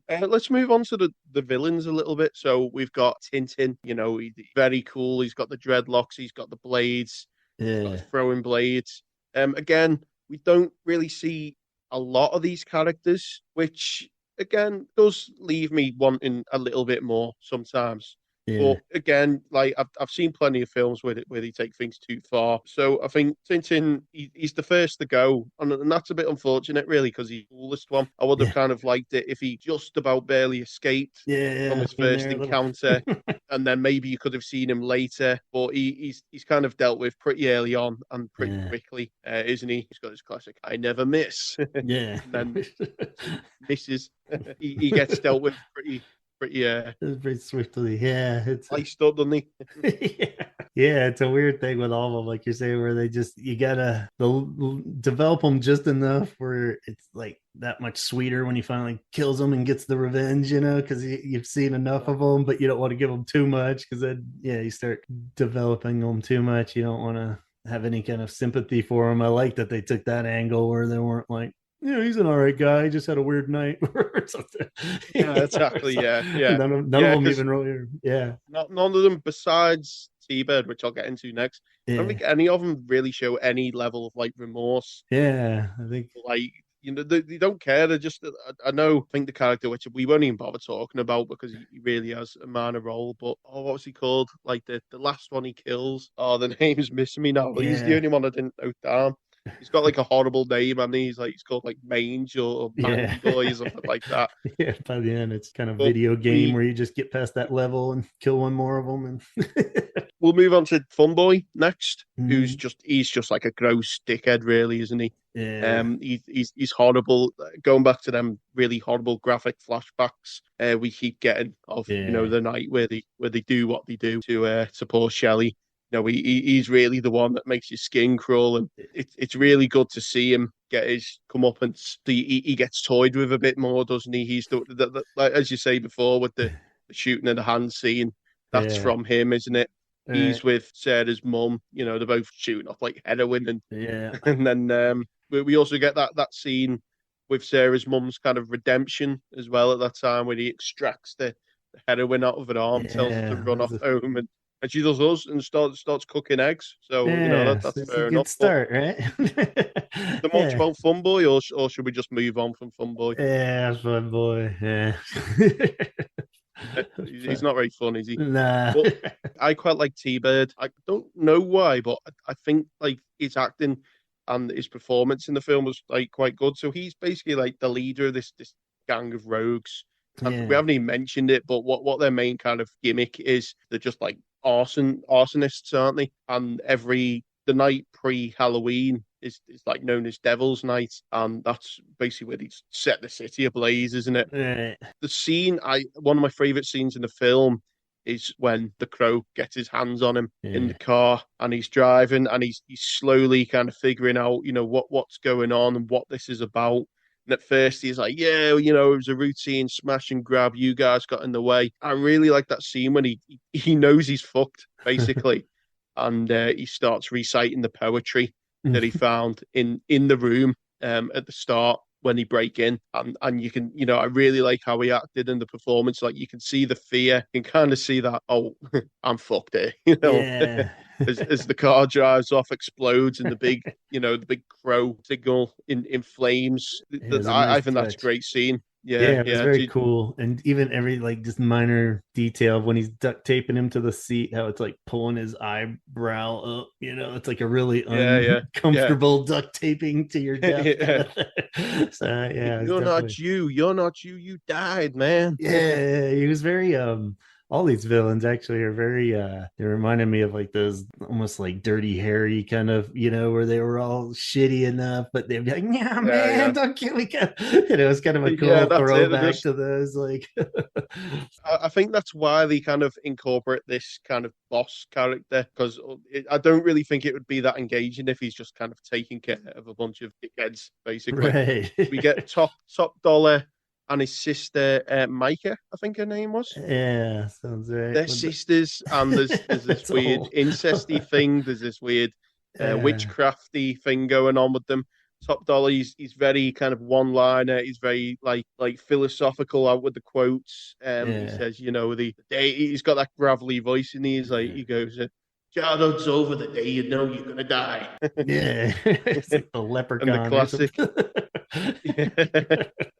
Let's move on to the villains a little bit. So we've got Tintin. He's very cool. He's got the dreadlocks. He's got the blades. He's got Yeah, his throwing blades. Again, we don't really see a lot of these characters, which again does leave me wanting a little bit more sometimes. yeah, But again, like I've seen plenty of films where they take things too far. So I think Tintin, he's the first to go, and that's a bit unfortunate, really, because he's the coolest one. I would have yeah, kind of liked it if he just about barely escaped from yeah. his In first there a little. encounter, and then maybe you could have seen him later. But he's kind of dealt with pretty early on and pretty Yeah, quickly, isn't he? He's got his classic "I never miss," and yeah. then misses. He gets dealt with pretty It's pretty swiftly. Yeah, it's iced up, doesn't he? yeah. Yeah, it's a weird thing with all of them, like you're saying, where they just you gotta develop them just enough where it's like that much sweeter when he finally kills them and gets the revenge, because you've seen enough of them, but you don't want to give them too much because then yeah, you start developing them too much. You don't want to have any kind of sympathy for them. I like that they took that angle where they weren't like, he's an all right guy. He just had a weird night or something. Yeah, exactly. Yeah, yeah, None of yeah. them Because even really. Yeah, none of them, besides T-Bird, which I'll get into next, I don't yeah, think any of them really show any level of like remorse. yeah. I think Like, they don't care. They're just, I know, I think the character, which we won't even bother talking about because he really has a minor role. But what was he called? Like the last one he kills. Oh, the name's missing me now. He's the yeah, only one I didn't note down. He's got like a horrible name, and he's called like Mange or yeah, Mangy Boy or something like that. yeah. By the end, it's kind of But video game we where you just get past that level and kill one more of them, and we'll move on to Fun Boy next, Mhm. he's just like a gross dickhead, really, isn't he? Yeah, He's horrible. Going back to them really horrible graphic flashbacks, we keep getting of yeah, the night where they do what they do to poor Shelley. He's really the one that makes your skin crawl, and it's really good to see him get his comeuppance. He gets toyed with a bit more, doesn't he? He's like, as you say before, with the shooting of the hand scene. That's yeah. from him, isn't it? Right. He's with Sarah's mum. They're both shooting off like heroin, and Yeah, and then we also get that scene with Sarah's mum's kind of redemption as well at that time, where he extracts the heroin out of her arm, tells her to yeah. run off home, and she does us and starts cooking eggs. So Yeah, so that's it's a fair good enough. But start, right? the much Yeah, about Fun Boy, or should we just move on from Fun Boy? yeah, fun boy. Yeah, He's not very fun, is he? nah. But I quite like T-Bird. I don't know why, but I think like his acting and his performance in the film was like quite good. So he's basically like the leader of this gang of rogues. And we Yeah, haven't even mentioned it, but what their main kind of gimmick is, they're just like arsonists, aren't they? And the night pre-Halloween is like known as Devil's Night, and that's basically where they set the city ablaze, isn't it? right. The scene, I one of my favorite scenes in the film is when the Crow gets his hands on him in the Yeah. car, and he's driving, and he's slowly kind of figuring out, what's going on and what this is about. And at first he's like, yeah, it was a routine smash and grab. You guys got in the way. I really like that scene when he knows he's fucked, basically. And he starts reciting the poetry that he found in the room at the start when he break in, and you can, I really like how he acted in the performance. Like, you can see the fear, you can kind of see that, oh, I'm fucked here, Yeah. as the car drives off, explodes, and the big crow signal in flames. It was a I nice think that's a touch. great scene. Yeah, Yeah, it was yeah. very cool. And even every like just minor detail of when he's duct taping him to the seat, how it's like pulling his eyebrow up, it's like a really Yeah, yeah, yeah. uncomfortable duct taping to your death kind Yeah. of thing. So yeah, it's You're not definitely you. You're not you. You died, man. yeah, he was very all these villains actually are very they reminded me of like those almost like Dirty Harry kind of, where they were all shitty enough, but they'd be like, yeah, Yeah, man, yeah. don't kill me. It was kind of a Yeah, cool that's it. throwback to those like I think that's why they kind of incorporate this kind of boss character, because I don't really think it would be that engaging if he's just kind of taking care of a bunch of dickheads, basically. right. We get top dollar and his sister Micah, I think her name was. Yeah, sounds right. They're sisters, and there's this It's weird all incesty thing. There's this weird yeah, witchcrafty thing going on with them. Top Dollar, he's very kind of one liner. He's very like philosophical out with the quotes. He yeah, says, the day he's got that gravelly voice, and he goes, "Shadow's over the day you know you're gonna die." yeah. It's like the And the leprechaun or classic, something. yeah,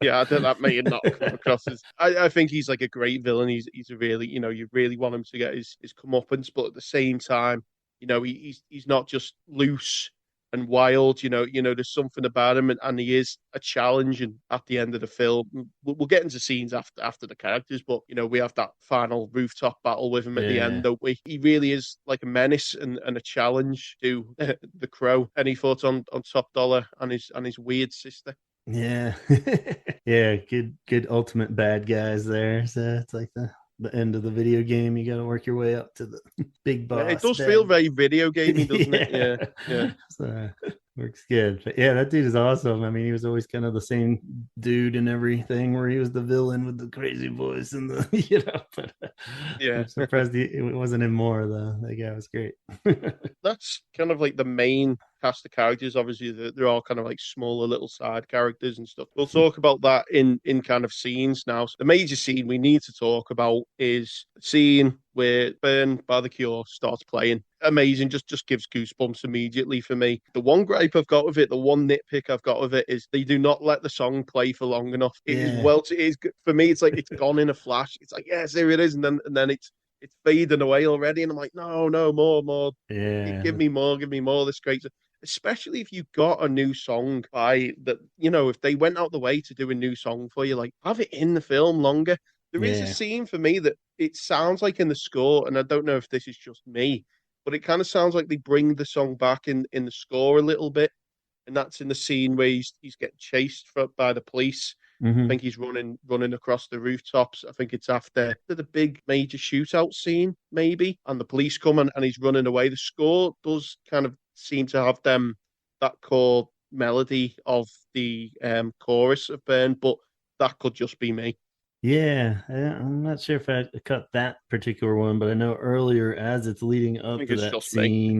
yeah. I think that may not come across as. I think he's like a great villain. He's a really, you really want him to get his comeuppance, but at the same time, he's not just loose and wild. There's something about him, and he is a challenge. And at the end of the film, we'll get into scenes after the characters, but we have that final rooftop battle with him at the end, Yeah. don't we? He really is like a menace and a challenge to the Crow. Any thoughts on Top Dollar and his weird sister? Yeah. Yeah, good ultimate bad guys there. So it's like the end of the video game. You got to work your way up to the big Yeah, it boss does feel bad. very video gamey, doesn't it? Yeah. Yeah, yeah. So works good. But yeah, that dude is awesome. I mean, he was always kind of the same dude in everything where he was the villain with the crazy voice and the, but Yeah, I'm surprised it wasn't him more though. That guy was great. that's kind of like the main cast of characters. Obviously, they're all kind of like smaller little side characters and stuff. We'll talk about that in kind of scenes now. So the major scene we need to talk about is the scene where Burn by the Cure starts playing. Amazing, just gives goosebumps immediately for me. The one gripe I've got with it, the one nitpick I've got with it, is they do not let the song play for long enough. It is Yeah. it is for me. It's like it's gone in a flash. It's like, yes, here it is, and then it's fading away already, and I'm like, no, no, more. Yeah. Give me more. This great, especially if you got a new song by that. If they went out the way to do a new song for you, like, have it in the film longer. There is a Yeah. scene for me that it sounds like in the score, and I don't know if this is just me, but it kind of sounds like they bring the song back in the score a little bit, and that's in the scene where he's getting chased by the police. I Hmm. think he's running across the rooftops. I think it's after the big major shootout scene, maybe, and the police come and he's running away. The score does kind of seem to have that core melody of the chorus of Burn, but that could just be me. Yeah, I'm not sure if I cut that particular one, but I know earlier as it's leading I up think to it's that just me. scene,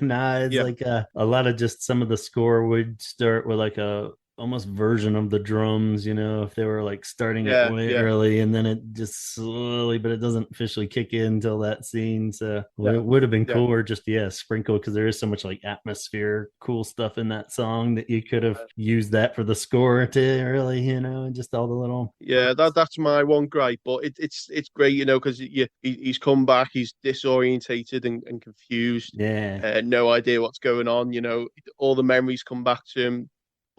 nah, it's Yeah, like a lot of just some of the score would start with like a almost version of the drums, if they were like starting it yeah, way yeah, early and then it just slowly, but it doesn't officially kick in until that scene. So yeah, it would have been yeah. cooler just sprinkle because there is so much like atmosphere, cool stuff in that song that you could have used that for the score to really, and just all the little Yeah, that's my one gripe, but it's great, because he's come back, he's disorientated and confused, yeah. no idea what's going on. All the memories come back to him.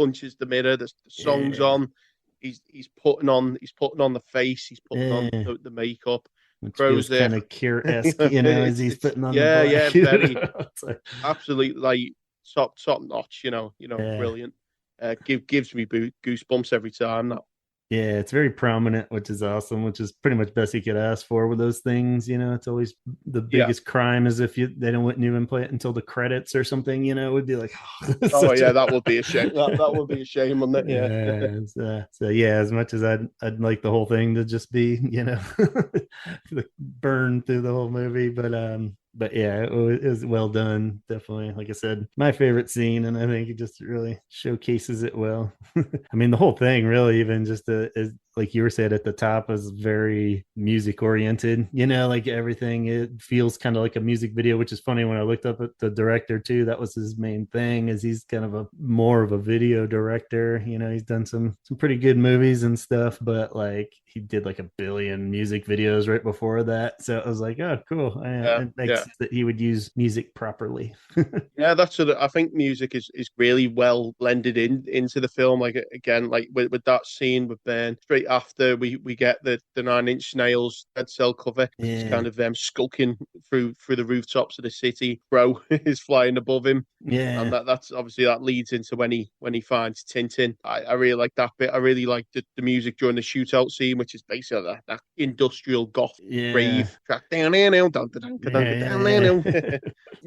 Punches the mirror. The song's Yeah. on. He's putting on the face. He's putting on Yeah. the makeup. Which feels Crow's there. kind of Cure-esque, as he's It's putting on the yeah, yeah, black. very It's like, absolutely like top notch. yeah. Brilliant. Gives me goosebumps every time. Yeah, it's very prominent, which is awesome, which is pretty much best you could ask for with those things. It's always the Yeah. biggest crime is if they don't wouldn't even play it until the credits or something, it would be like, oh, Oh such yeah, a that would be a shame. That would be a shame, wouldn't it? Yeah. yeah. So yeah, as much as I'd like the whole thing to just be, burn through the whole movie, but yeah, it was well done. Definitely, like I said, my favorite scene, and I think it just really showcases it well. I mean, the whole thing really, even just is like you were said at the top, is very music oriented. Like everything, it feels kind of like a music video, which is funny when I looked up at the director too. That was his main thing, is he's kind of a more of a video director. He's done some pretty good movies and stuff, but like he did like a billion music videos right before that. So I was like, oh, cool. Yeah. It makes Yeah. sense that he would use music properly. Yeah, that's sort of. I think music is really well blended into the film. Like again, like with that scene with Ben, straight after we get the Nine Inch Nails Dead Cell cover. It's Yeah. kind of them skulking through the rooftops of the city. Bro is flying above him, and Yeah. that's obviously that leads into when he finds Tintin. I really like that bit. I really like the music during the shootout scene, which is basically that industrial goth Yeah. rave track. Down, down, down, down, down, down, down, Yeah. down.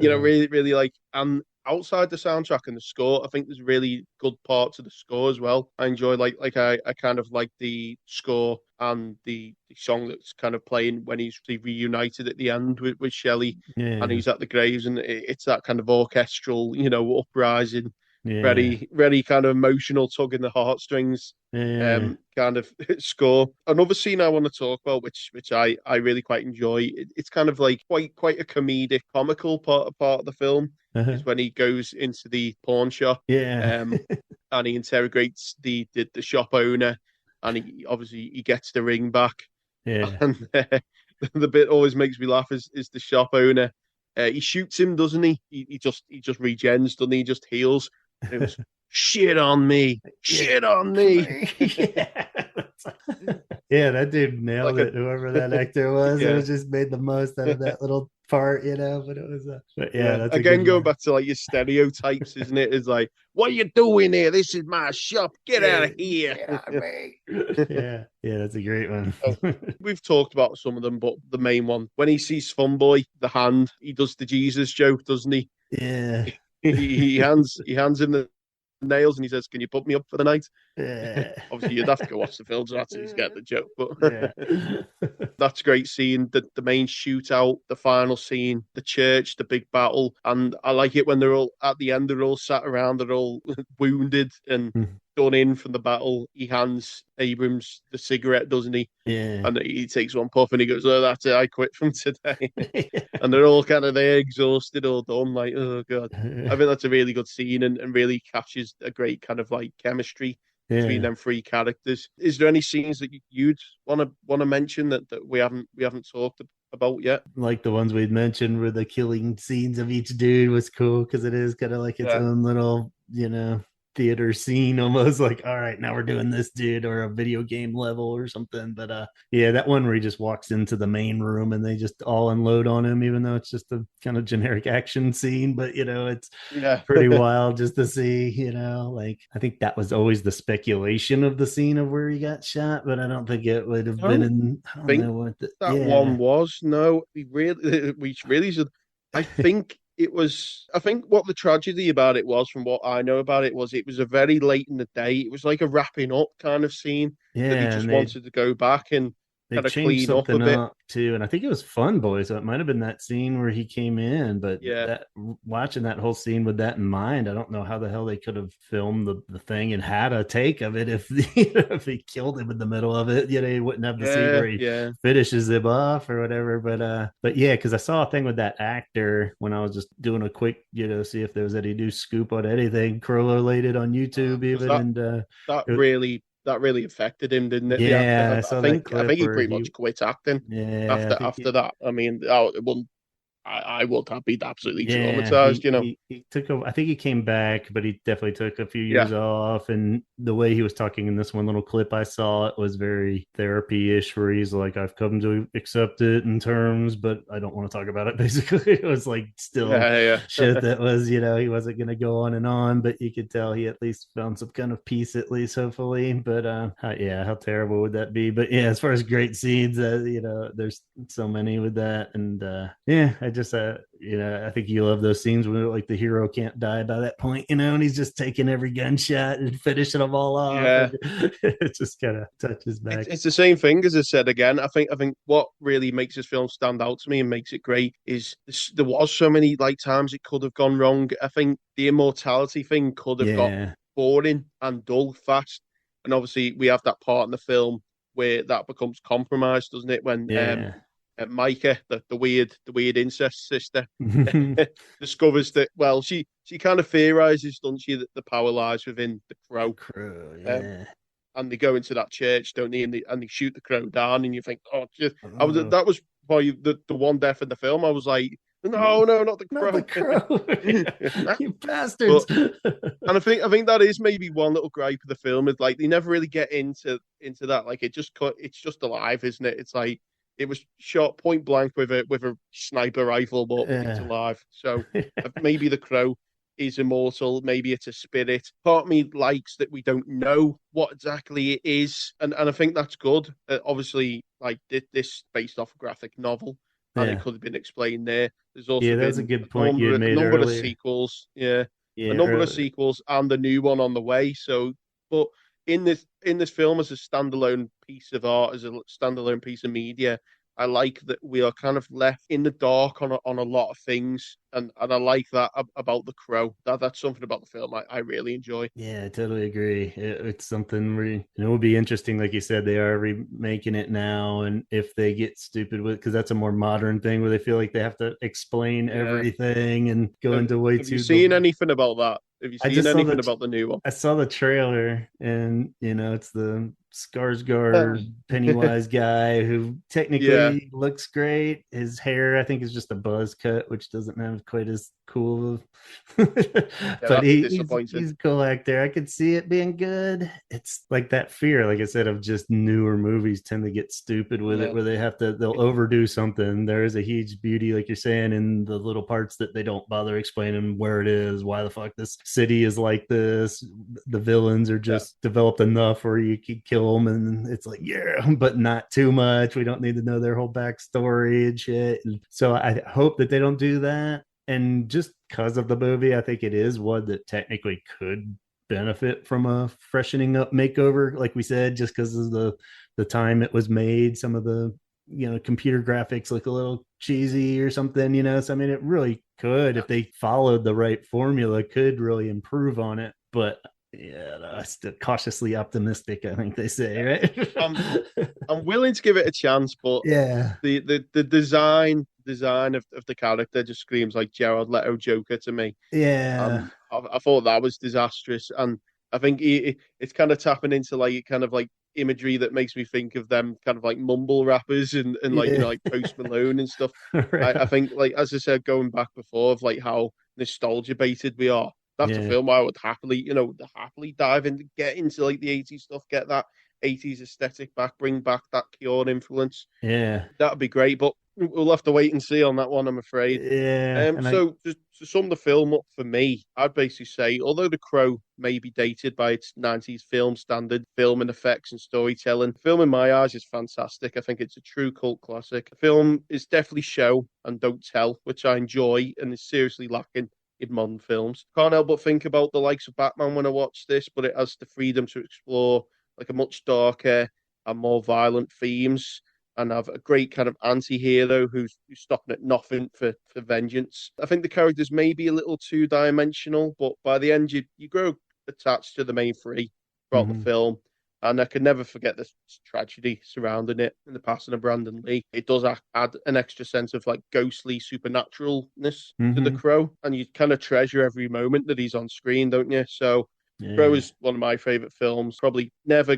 So, Really, really like, and outside the soundtrack and the score, I think there's really good parts of the score as well. I enjoy I kind of like the score and the song that's kind of playing when he's reunited at the end with Shelley and yeah. he's at the graves, and it's that kind of orchestral, uprising, Yeah. very kind of emotional, tugging the heartstrings Yeah. kind of score. Another scene I want to talk about, which I really quite enjoy. It's kind of like quite a comedic, comical part of the film, Uh-huh. is when he goes into the pawn shop, Yeah. um, and he interrogates the shop owner, and he obviously he gets the ring back, Yeah. and the bit always makes me laugh is the shop owner. He shoots him, doesn't he? He just regens, doesn't he? He just heals. And it was shit on me, Yeah. shit on me. Yeah. Yeah, that dude nailed Like a it. Whoever that actor was, it yeah. was just made the most out of that little part, But it was, but yeah, Yeah. that's a Again, good going one. back to like your stereotypes, isn't it? It's like, what are you doing here? This is my shop. Get out Yeah, of here. yeah, mate. Yeah, yeah, that's a great one. Oh, we've talked about some of them, but the main one, when he sees Funboy, the hand, he does the Jesus joke, doesn't he? Yeah. He hands him the nails and he says, "Can you put me up for the night?" Yeah. Obviously, you'd have to go watch the film to actually get the joke, Yeah. but that's a great scene. The main shootout, the final scene, the church, the big battle, and I like it when they're all at the end. They're all sat around. They're all wounded and done in from the battle. He hands Abrams the cigarette, doesn't he? Yeah. And he takes one puff and he goes, "Oh, that's it. I quit from today." And they're all kind of there, exhausted, all done. Like, oh god. I think that's a really good scene and really captures a great kind of like chemistry between Yeah. them three characters. Is there any scenes that you'd want to mention that we haven't talked about yet? Like the ones we'd mentioned where the killing scenes of each dude was cool because it is kind of like its Yeah. own little, theater scene almost like, all right, now we're doing this dude or a video game level or something. But yeah, that one where he just walks into the main room and they just all unload on him, even though it's just a kind of generic action scene, but it's Yeah. pretty wild just to see, like I think that was always the speculation of the scene of where he got shot, but I don't think it would have I been don't in, I don't think know what that yeah. one was. No, we really should. I think it was. I think what the tragedy about it was, from what I know about it, was it was a very late in the day. It was like a wrapping up kind of scene that he Yeah, just and wanted to go back and they kind of changed clean up a something bit. up too, and I think it was Fun Boy, so it might have been that scene where he came in. But Yeah, that watching that whole scene with that in mind, I don't know how the hell they could have filmed the thing and had a take of it if if he killed him in the middle of it. He wouldn't have the scene yeah, where he yeah. finishes him off or whatever. But yeah, because I saw a thing with that actor when I was just doing a quick, see if there was any new scoop on anything correlated on YouTube Because even, that and that it, really that really affected him, didn't it? The actor. yeah, I I saw that think I clip think he where pretty much quit acting yeah, I after think after that. I mean, oh, it wasn't. I would have been absolutely Yeah, traumatized, you know. he took a. I think he came back, but he definitely took a few Yeah, years off. And the way he was talking in this one little clip I saw, it was very therapy-ish, where he's like, "I've come to accept it in terms, but I don't want to talk about it." Basically, it was like still yeah, shit yeah. that was, he wasn't going to go on, but you could tell he at least found some kind of peace, at least hopefully. But yeah, how terrible would that be? But yeah, as far as great scenes, there's so many with that, and yeah, I just I think you love those scenes where like the hero can't die by that point, and he's just taking every gunshot and finishing them all off, Yeah. and it just kind of touches It's back. it's the same thing as I said again. I think what really makes this film stand out to me and makes it great is there was so many like times it could have gone wrong. I think the immortality thing could have got Yeah, boring and dull fast, and obviously we have that part in the film where that becomes compromised, doesn't it? When yeah. Micah, the weird incest sister, discovers that she kind of theorizes, doesn't she, that the power lies within the The crow. crew, Um, yeah. and they go into that church, don't they? And they shoot the crow down, and you think, oh, just, Oh, that was probably the one death in the film. I was like, no, no, not the not the crow. crow. You bastards. But and I think that is maybe one little gripe of the film is like they never really get into that. Like it's just alive, isn't it? It's like it was shot point blank with a sniper rifle, but it's Yeah. alive. So maybe the crow is immortal. Maybe it's a spirit. Part of me likes that we don't know what exactly it is, and I think that's good. Obviously, like this based off a graphic novel, and it Yeah. could have been explained there. There's also Yeah, that was a been good point you had a made number of earlier. sequels. Yeah, a Yeah, number of sequels and a new one on the way. So, but in this film as a standalone piece of art, as a standalone piece of media, I like that we are kind of left in the dark on a lot of things, and I like that about the crow. That's something about the film I really enjoy. yeah, I totally agree. It's something it would be interesting, like you said, they are remaking it now, and if they get stupid with, because that's a more modern thing where they feel like they have to explain Yeah. everything and go Have, into way have you too seen the. anything about that? Have you I seen just saw anything the about the new one? I saw the trailer, and it's the Uh, Skarsgård Pennywise guy who yeah, technically looks great. His hair, I think, is just a buzz cut, which doesn't have quite as cool of yeah, but that's he's disappointing. a cool actor. I could see it being good. It's like that fear, like I said, of just newer movies tend to get stupid with it, Yeah, where they'll overdo something. There is a huge beauty, like you're saying, in the little parts that they don't bother explaining where it is, why the fuck this city is like this. The villains are yeah. just developed enough where you can kill them, and it's like, yeah, but not too much. We don't need to know their whole backstory and shit. And so I hope that they don't do that. And just because of the movie, I think it is one that technically could benefit from a freshening up makeover, like we said, just because of the time it was made. Some of the computer graphics look a little cheesy or something. So I mean, it really could, if they followed the right formula, could really improve on it. But yeah, no, still cautiously optimistic, I think they say, I'm right? I'm willing to give it a chance, but Yeah, the design of the character just screams like Jared Leto Joker to me. yeah, And I thought that was disastrous. And I think it's kind of tapping into like kind of like imagery that makes me think of them kind of like mumble rappers and like yeah. like Post Malone and stuff. I Right. think like as I said going back before of like how nostalgia baited we are. That's a Yeah, film I would happily dive into, get into like the 80s stuff, get that 80s aesthetic back, bring back that Cure influence. yeah, That'd be great, but we'll have to wait and see on that one, I'm afraid. yeah. And I, So just to sum the film up for me, I'd basically say, although The Crow may be dated by its 90s film standard, film and effects and storytelling, the film in my eyes is fantastic. I think it's a true cult classic. The film is definitely show and don't tell, which I enjoy and is seriously lacking in modern films. Can't help but think about the likes of Batman when I watch this, but it has the freedom to explore like a much darker and more violent themes and have a great kind of anti-hero who's stopping at nothing for vengeance. I think the characters may be a little too dimensional, but by the end you grow attached to the main three throughout the mhm, film. And I can never forget this tragedy surrounding it in the passing of Brandon Lee. It does add an extra sense of like ghostly supernaturalness to the mhm. Crow, and you kind of treasure every moment that he's on screen, don't you? So Crow Yeah, is one of my favorite films. Probably never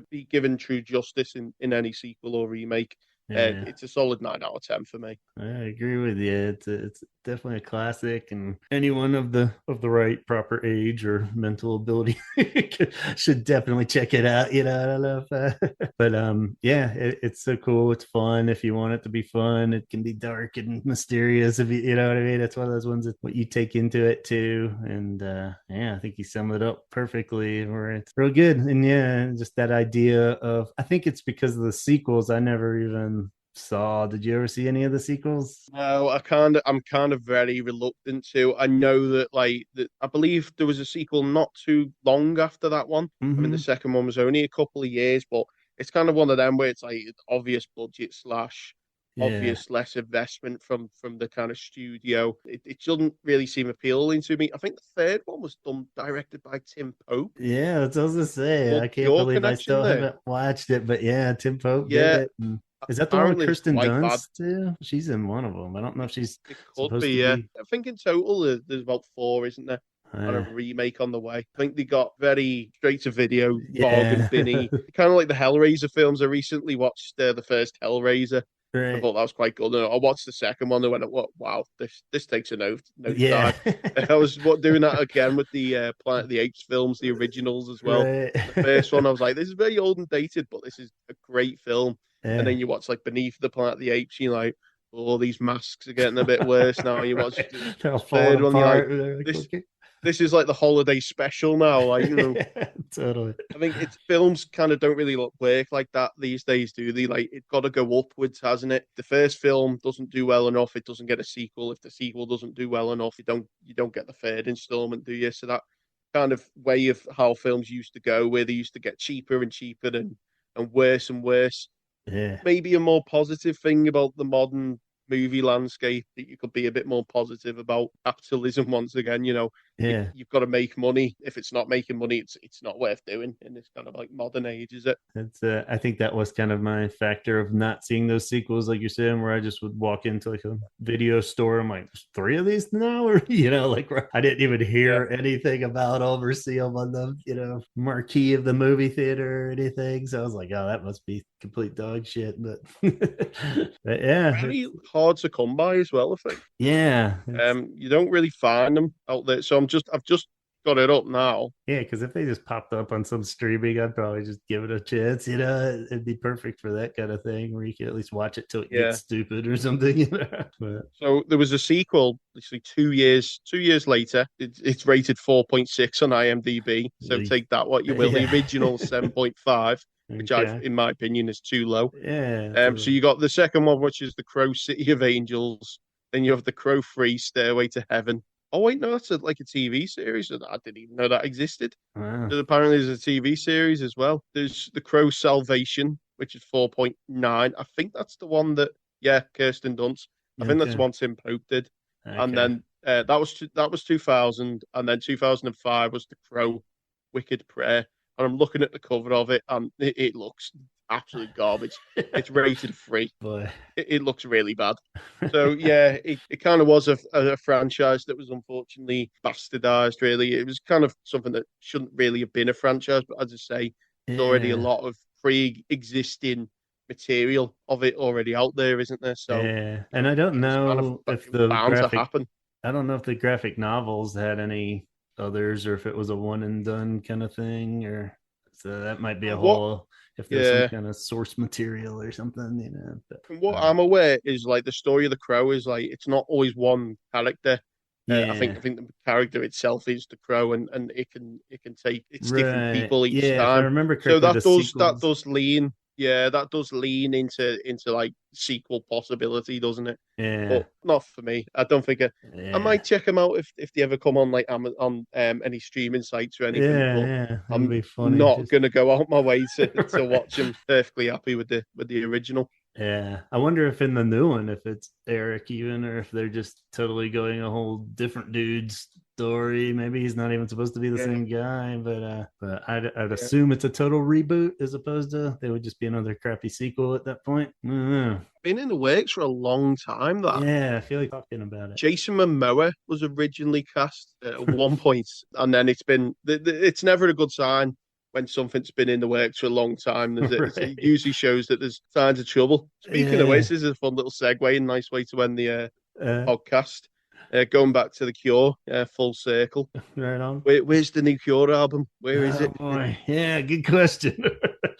be given true justice in any sequel or remake. Yeah. It's a solid 9 out of 10 for me. I agree with you. It's definitely a classic, and anyone of the right proper age or mental ability should definitely check it out. I don't know if, but yeah, it's so cool. It's fun if you want it to be fun. It can be dark and mysterious if you know what I mean. It's one of those ones that what you take into it too, and yeah, I think you summed it up perfectly. Where it's real good, and yeah, just that idea of I think it's because of the sequels. I never even saw. Did you ever see any of the sequels? No, I'm kind of very reluctant to. I know that I believe there was a sequel not too long after that one. I mean, the Mm-hmm. second one was only a couple of years, but it's kind of one of them where it's like obvious budget slash Yeah. obvious less investment from the kind of studio. It doesn't really seem appealing to me. I think the third one was done directed by Tim Pope. Yeah, that's what I was gonna say. I What's can't your believe I connection still there? haven't watched it, but yeah, Tim Pope did Yeah, it. And is that the one with apparently it's Kirsten quite bad. Dunst too? She's in one of them. I don't know if she's It could supposed to be, yeah. be. I think in total there's about four, isn't there? On a Uh, remake on the way. I think they got very straight to video, bargain yeah, binny, kind of like the Hellraiser films. I recently watched the first Hellraiser. I right. thought that was quite good. And I watched the second one and went, "What? Wow, this takes a Yeah, nosedive." I was doing that again with the Planet of the Apes films, the originals as well. right. The first one, I was like, "This is very old and dated, but this is a great film." And Yeah, then you watch like Beneath the Planet of the Apes, you're like, "Oh, these masks are getting a bit worse now." And you watch right. the They're all falling third one, you're like, apart. They're like, "This okay. this is like the holiday special now." Like, Totally. I think it's films kind of don't really work like that these days, do they? Like, it's got to go upwards, hasn't it? The first film doesn't do well enough, it doesn't get a sequel. If the sequel doesn't do well enough, you don't get the third installment, do you? So that kind of way of how films used to go, where they used to get cheaper and cheaper and worse and worse. Yeah, Maybe a more positive thing about the modern movie landscape that you could be a bit more positive about capitalism once again. yeah. You've got to make money. If it's not making money, it's not worth doing in this kind of like modern age, is it? That's I think that was kind of my factor of not seeing those sequels, like you're saying, where I just would walk into like a video store. I'm like, there's three of these now, or like I didn't even Yeah. hear anything about them or see them on the marquee of the movie theater or anything. So I was like, oh, that must be complete dog shit. But, but yeah, Very hard to come by as well, I think. yeah, You don't really find them out there. So I've just got it up now. yeah, because if they just popped up on some streaming, I'd probably just give it a chance. It'd be perfect for that kind of thing where you can at least watch it till it Yeah. gets stupid or something. But So there was a sequel, literally 2 years later. It's rated 4.6 on IMDb. So take that what you will. The yeah, original 7.5, which okay, in my opinion, is too low. yeah, So you got the second one, which is the Crow City of Angels. Then you have the Crow Free Stairway to Heaven. Oh wait, no, that's like a TV series. I didn't even know that existed. wow, So apparently there's a TV series as well. There's the Crow Salvation, which is 4.9. I think that's the one that, yeah, Kirsten Dunst. I think that's the okay, one Tim Pope did. And okay, then that was 2000, and then 2005 was the Crow Wicked Prayer. And I'm looking at the cover of it, and it looks absolute garbage. It's rated free. boy, It looks really bad. So yeah, it kind of was a franchise that was unfortunately bastardized. Really, it was kind of something that shouldn't really have been a franchise. But as I say, there's already a yeah, lot of pre-existing material of it already out there, isn't there? So yeah, and I don't it was kind of know if it was bound to happen. I don't know if the graphic novels had any others or if it was a one and done kind of thing, or so that might be a From what, whole if there's some yeah, kind of source material or something, but from what I'm aware is like the story of the Crow is like it's not always one character. I think yeah, I think the character itself is the Crow, and it can take it's different right, people each yeah, if I time. remember So correctly, the that sequels, does lean, yeah, that does lean into like sequel possibility, doesn't it? yeah, But not for me. I don't think I yeah, might check them out if they ever come on like Amazon, any streaming sites or anything. yeah, But yeah, it'll I'm be funny not just gonna go out my way to watch them. Perfectly happy with the original. yeah. I wonder if in the new one, if it's Eric even, or if they're just totally going a whole different dude's story. Maybe he's not even supposed to be the Yeah, same guy, but I'd yeah. assume it's a total reboot as opposed to they would just be another crappy sequel at that point. I don't know. Been in the works for a long time. That Yeah, I feel like talking about it. Jason Momoa was originally cast at one point, and then it's never a good sign when something's been in the works for a long time. It Right. usually shows that there's signs of trouble. Speaking of which, Yeah. this is a fun little segue and nice way to end the Uh, podcast. Going back to the Cure, full circle. right on. Where's the new Cure album? Where is Oh it? boy. Yeah, good question.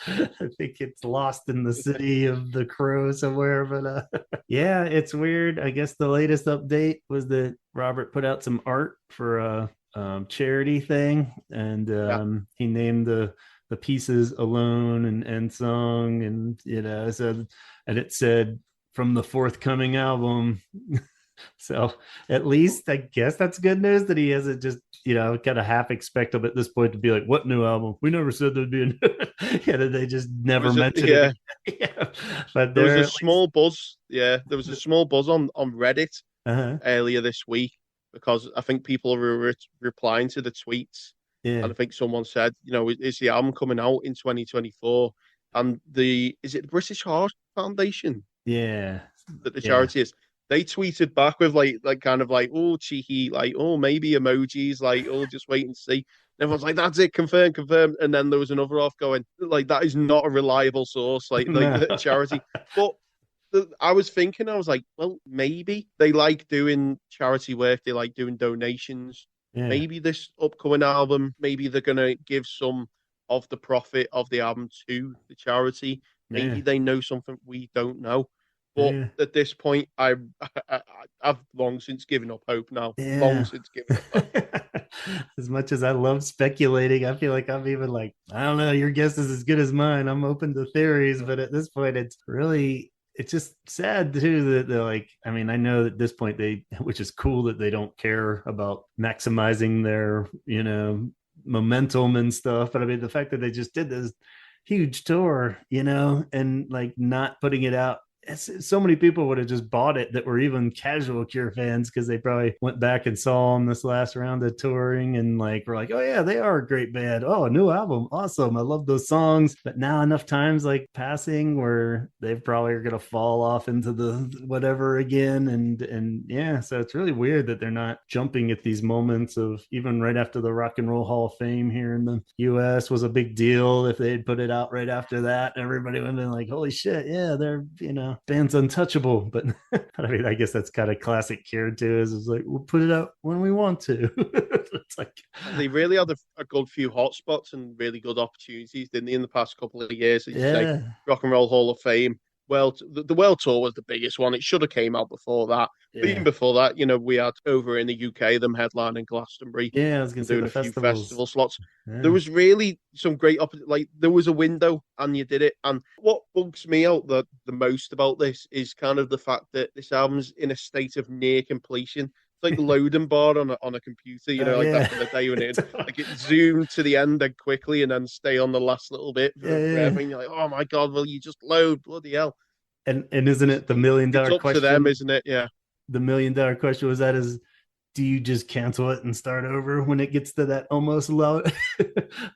I think it's lost in the city of the crow somewhere, but yeah, it's weird. I guess the latest update was that Robert put out some art for a charity thing, and Yeah, he named the pieces Alone and End Song, and so and it said from the forthcoming album. So at least I guess that's good news that he hasn't just kind of half expect them at this point to be like, what new album? We never said there'd be a new. Yeah, they just never mentioned it yeah. again. Yeah. But There was they're a at least small buzz. Yeah, there was a small buzz on Reddit uh-huh. earlier this week because I think people were replying to the tweets, Yeah, and I think someone said, is the album coming out in 2024? And is it the British Heart Foundation yeah, that the yeah. charity is? They tweeted back with like kind of like, oh, cheeky, like, oh, maybe emojis, like, oh, just wait and see. And everyone's like, that's it, confirmed, confirmed. And then there was another off going, like, that is not a reliable source, like No. the charity. But I was thinking, I was like, well, maybe they like doing charity work, they like doing donations. Yeah, Maybe this upcoming album, maybe they're gonna give some of the profit of the album to the charity. yeah, Maybe they know something we don't know. But yeah. at this point, I I've long since given up hope now. Long Yeah. since given up hope. As much as I love speculating, I feel like I'm even like, I don't know, your guess is as good as mine. I'm open to theories, but at this point, it's just sad too that they're like, I mean, I know at this point which is cool that they don't care about maximizing their, momentum and stuff. But I mean, the fact that they just did this huge tour, and like not putting it out, so many people would have just bought it that were even casual Cure fans because they probably went back and saw them this last round of touring and like were like, oh yeah, they are a great band. Oh, a new album, awesome! I love those songs. But now enough times like passing where they probably are gonna fall off into the whatever again, and yeah, so it's really weird that they're not jumping at these moments of even right after the Rock and Roll Hall of Fame here in the U.S. was a big deal. If they had put it out right after that, everybody would have been like, holy shit, yeah, they're band's untouchable. But I mean, I guess that's kind of classic Cure too. Is like we'll put it out when we want to. It's like They really had a good few hotspots and really good opportunities, didn't they, in the past couple of years? As you say, yeah, Rock and Roll Hall of Fame. Well, the World Tour was the biggest one. It should have came out before that. But even yeah, before that, we had over in the UK them headlining Glastonbury yeah. I was gonna and say doing the a few festivals. festival slots. There Yeah, was really some great like there was a window and you did it. And what bugs me out the most about this is kind of the fact that this album's in a state of near completion. It's like the loading bar on a computer, like yeah, back in the day when it zoomed to the end and quickly and then stay on the last little bit yeah, forever. yeah. And you're like, oh my God, will you just load? Bloody hell. And isn't It's, it the million it's dollar up to them, question? isn't it? Yeah. The million dollar question was that is, do you just cancel it and start over when it gets to that almost low,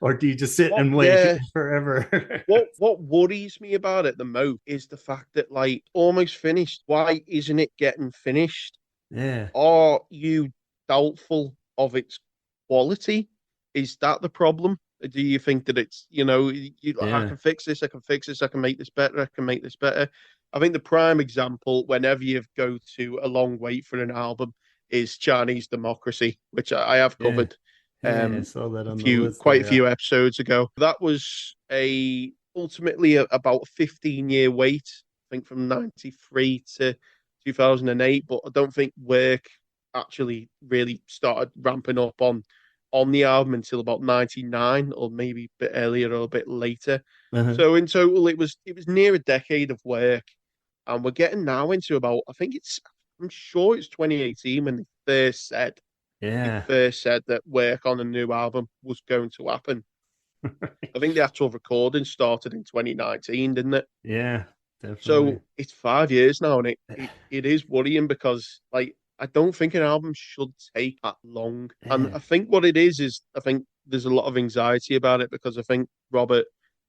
or do you just sit What and wait yeah. forever? What worries me about it the most is the fact that like almost finished. Why isn't it getting finished? Yeah, Are you doubtful of its quality? Is that the problem? Do you think that it's, I yeah, can fix this, I can fix this, I can make this better, I can make this better? I think the prime example, whenever you go to a long wait for an album, is Chinese Democracy, which I have yeah, covered yeah. I saw that on the list quite a there. few episodes ago. That was ultimately about a 15-year wait, I think from 93 to 2008, but I don't think work actually really started ramping up on the album until about 99 or maybe a bit earlier or a bit later. Uh-huh. So in total it was near a decade of work, and we're getting now into about, I'm sure it's 2018 when they Yeah. first said that work on a new album was going to happen. I think the actual recording started in 2019, didn't it? Yeah, definitely. So it's 5 years now, and it is worrying because like I don't think an album should take that long. And Yeah. I think what it is I think there's a lot of anxiety about it because I think Robert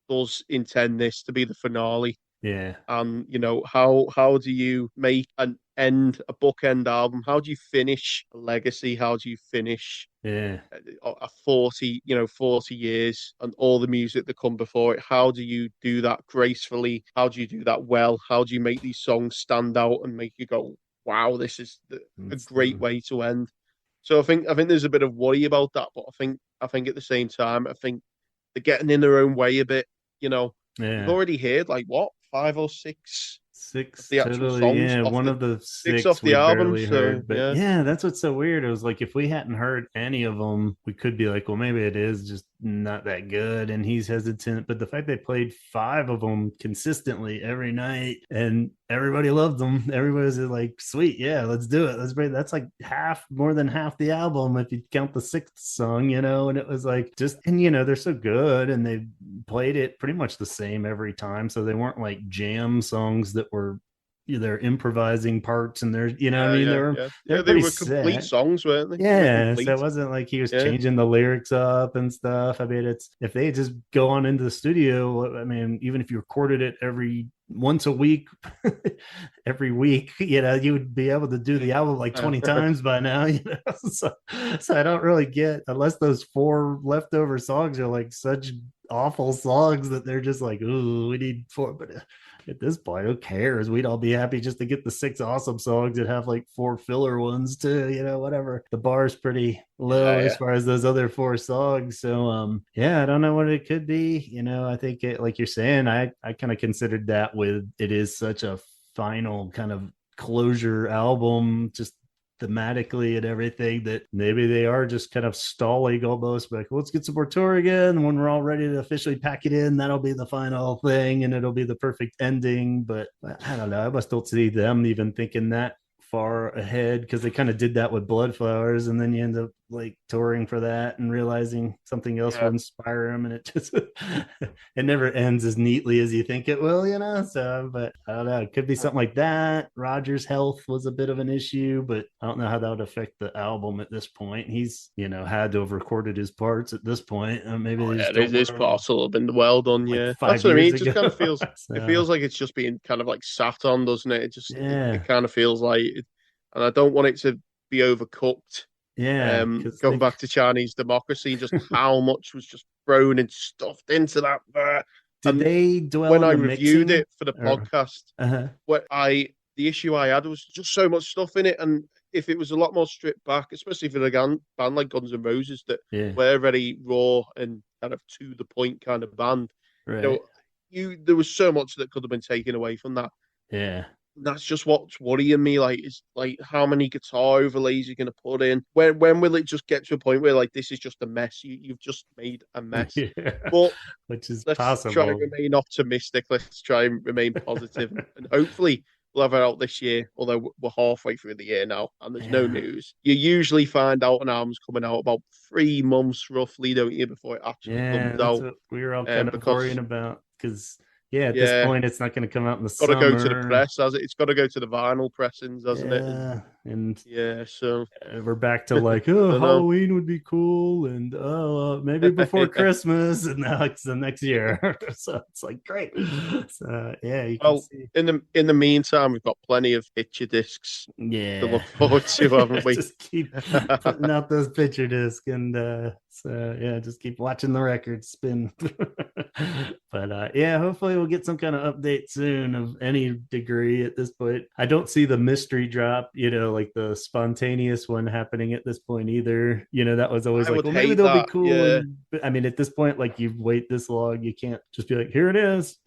does intend this to be the finale. Yeah. How do you make a bookend album? How do you finish a legacy? How do you finish Yeah. a 40 years and all the music that come before it? How do you do that gracefully? How do you do that well? How do you make these songs stand out and make you go, wow, this is a It's, great way to end? So I think there's a bit of worry about that, but I think at the same time, I think they're getting in their own way a bit. You know, we've yeah. already heard like what, five or six of Six the actual totally, songs yeah. off One the of the six six off we the album. barely So heard, but yeah, yeah, that's what's so weird. It was like if we hadn't heard any of them, we could be like, well, maybe it is just not that good, and he's hesitant. But the fact they played five of them consistently every night, and everybody loved them, everybody was like, sweet, yeah, let's do it. Let's bring. That's like more than half the album if you count the sixth song, And it was like just, and they're so good, and they played it pretty much the same every time, so they weren't like jam songs that were they're improvising parts, and they're what I yeah, mean, yeah, they're yeah, they're yeah. They pretty were complete set. songs, weren't they? They were Yeah, so it complete. wasn't like he was Yeah, changing the lyrics up and stuff. I mean, it's if they just go on into the studio, I mean, even if you recorded it every once a week, every week, you would be able to do the album like 20 times by now, So I don't really get, unless those four leftover songs are like such awful songs that they're just like, ooh, we need four. But at this point, who cares? We'd all be happy just to get the six awesome songs and have like four filler ones too, whatever. The bar's pretty low yeah, as yeah. far as those other four songs. So yeah, I don't know what it could be. I think it, like you're saying, I kind of considered that with it is such a final kind of closure album, just thematically and everything, that maybe they are just kind of stalling almost, like, well, let's get some more tour again. When we're all ready to officially pack it in, that'll be the final thing and it'll be the perfect ending. But I don't know. I must don't see them even thinking that far ahead, because they kind of did that with Bloodflowers, and then you end up like touring for that and realizing something else will Yeah. inspire them, and it just it never ends as neatly as you think it will, so, but I don't know, it could be something like that. Roger's health was a bit of an issue, but I don't know how that would affect the album at this point. He's had to have recorded his parts at this point, maybe Oh they yeah, just don't this want to, parcel have been well done. like Yeah, that's five what I mean. years It just ago. kind of feels. It So feels like it's just being kind of like sat on, doesn't it? It just it yeah, kind of feels like it, and I don't want it to be overcooked. yeah, because Going they back to Chinese democracy, just how much was just thrown and stuffed into that. did And they dwell when on I the reviewed mixing, it for the or podcast, uh-huh. the issue I had was just so much stuff in it, and if it was a lot more stripped back, especially for a band like Guns N' Roses that Yeah, were very raw and kind of to the point kind of band, you right, know, there was so much that could have been taken away from that. yeah. That's just what's worrying me. Like, is like how many guitar overlays you're going to put in. When will it just get to a point where like this is just a mess? You've just made a mess. Yeah, But which is let's try and possible. remain optimistic. Let's try and remain positive, and hopefully we'll have it out this year. Although we're halfway through the year now, and there's no Yeah, news. You usually find out an album's coming out about 3 months roughly, don't you, before it actually yeah, comes that's out? what we were all kind of worrying Because about. Because yeah, at this yeah, point, it's not going to come out in the got to go to the summer. press, has it? It's got to go to the vinyl pressings, hasn't it? And Yeah, and yeah, so we're back to like, I oh, don't know. Halloween would be cool, and oh, maybe before Yeah. Christmas, and now it's the next year. So it's like great. So yeah, you can Well, see. in the meantime, we've got plenty of picture discs to Yeah, look forward to, haven't we? just keep putting out those picture discs, and so yeah, just keep watching the records spin. But yeah, hopefully we'll get some kind of update soon of any degree. At this point, I don't see the mystery drop, like the spontaneous one happening at this point either. That was always I like, would well, maybe hate they'll be that. cool. Yeah, And I mean, at this point, like you wait this long, you can't just be like, here it is.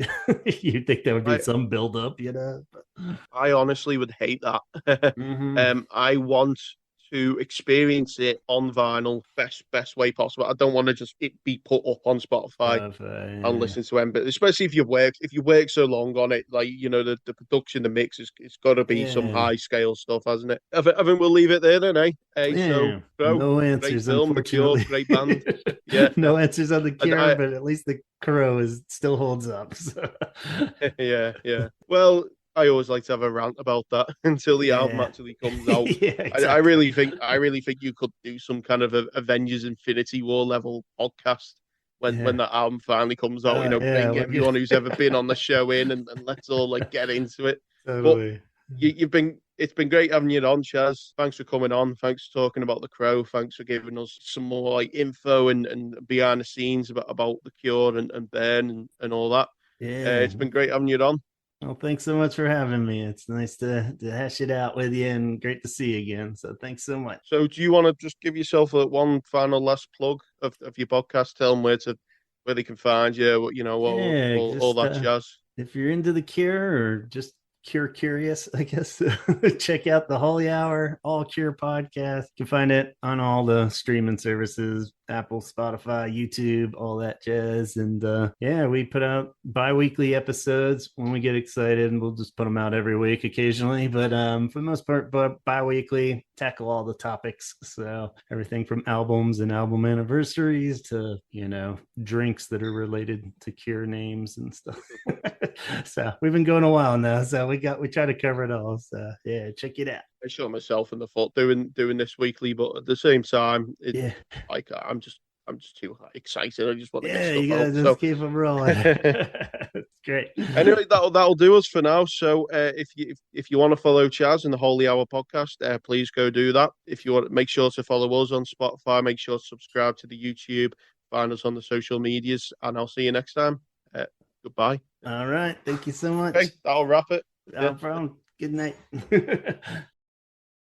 You'd think there would be I some build up. I honestly would hate that. Mm-hmm. I want to experience it on vinyl best way possible. I don't want to just it be put up on Spotify and Yeah. listen to them, but especially if you work so long on it, like the production, the mix is it's got to be some Yeah. high scale stuff, hasn't it? I think we'll leave it there then, eh? Hey, so Yeah. bro, No great answers, film, The Cure, unfortunately. great band. Yeah, No answers on the and cure, but at least the crow is still holds up. So. yeah, yeah. Well, I always like to have a rant about that until the album Yeah. actually comes out. Yeah, I exactly. really think you could do some kind of a Avengers Infinity War level podcast when that album finally comes out. Yeah, Bring everyone who's ever been on the show in, and let's all like get into it. But totally. it's been great having you on, Chaz. Thanks for coming on. Thanks for talking about The Crow. Thanks for giving us some more like info and behind the scenes about The Cure and Burn and all that. Yeah. It's been great having you on. Well, thanks so much for having me. It's nice to hash it out with you and great to see you again. So thanks so much. So, do you want to just give yourself one final last plug of your podcast? Tell them where they can find you. Yeah, All just that jazz. if you're into the Cure or just Cure curious, I guess, check out the Holy Hour All Cure podcast. You can find it on all the streaming services, Apple, Spotify, YouTube, all that jazz. And yeah, we put out bi-weekly episodes when we get excited, and we'll just put them out every week occasionally. But for the most part, bi-weekly, tackle all the topics. So everything from albums and album anniversaries to, drinks that are related to Cure names and stuff. So we've been going a while now. So we try to cover it all. So yeah, check it out. I shot myself in the foot doing this weekly, but at the same time, Yeah. like I'm just too excited. I just want to get Yeah, stuff you gotta out. just keep them rolling. It's great. Anyway, that'll do us for now. So if you want to follow Chaz and the Holy Hour podcast, please go do that. If you want, make sure to follow us on Spotify. Make sure to subscribe to the YouTube. Find us on the social medias, and I'll see you next time. Goodbye. All right. Thank you so much. Okay, that'll wrap it. No problem. Good night.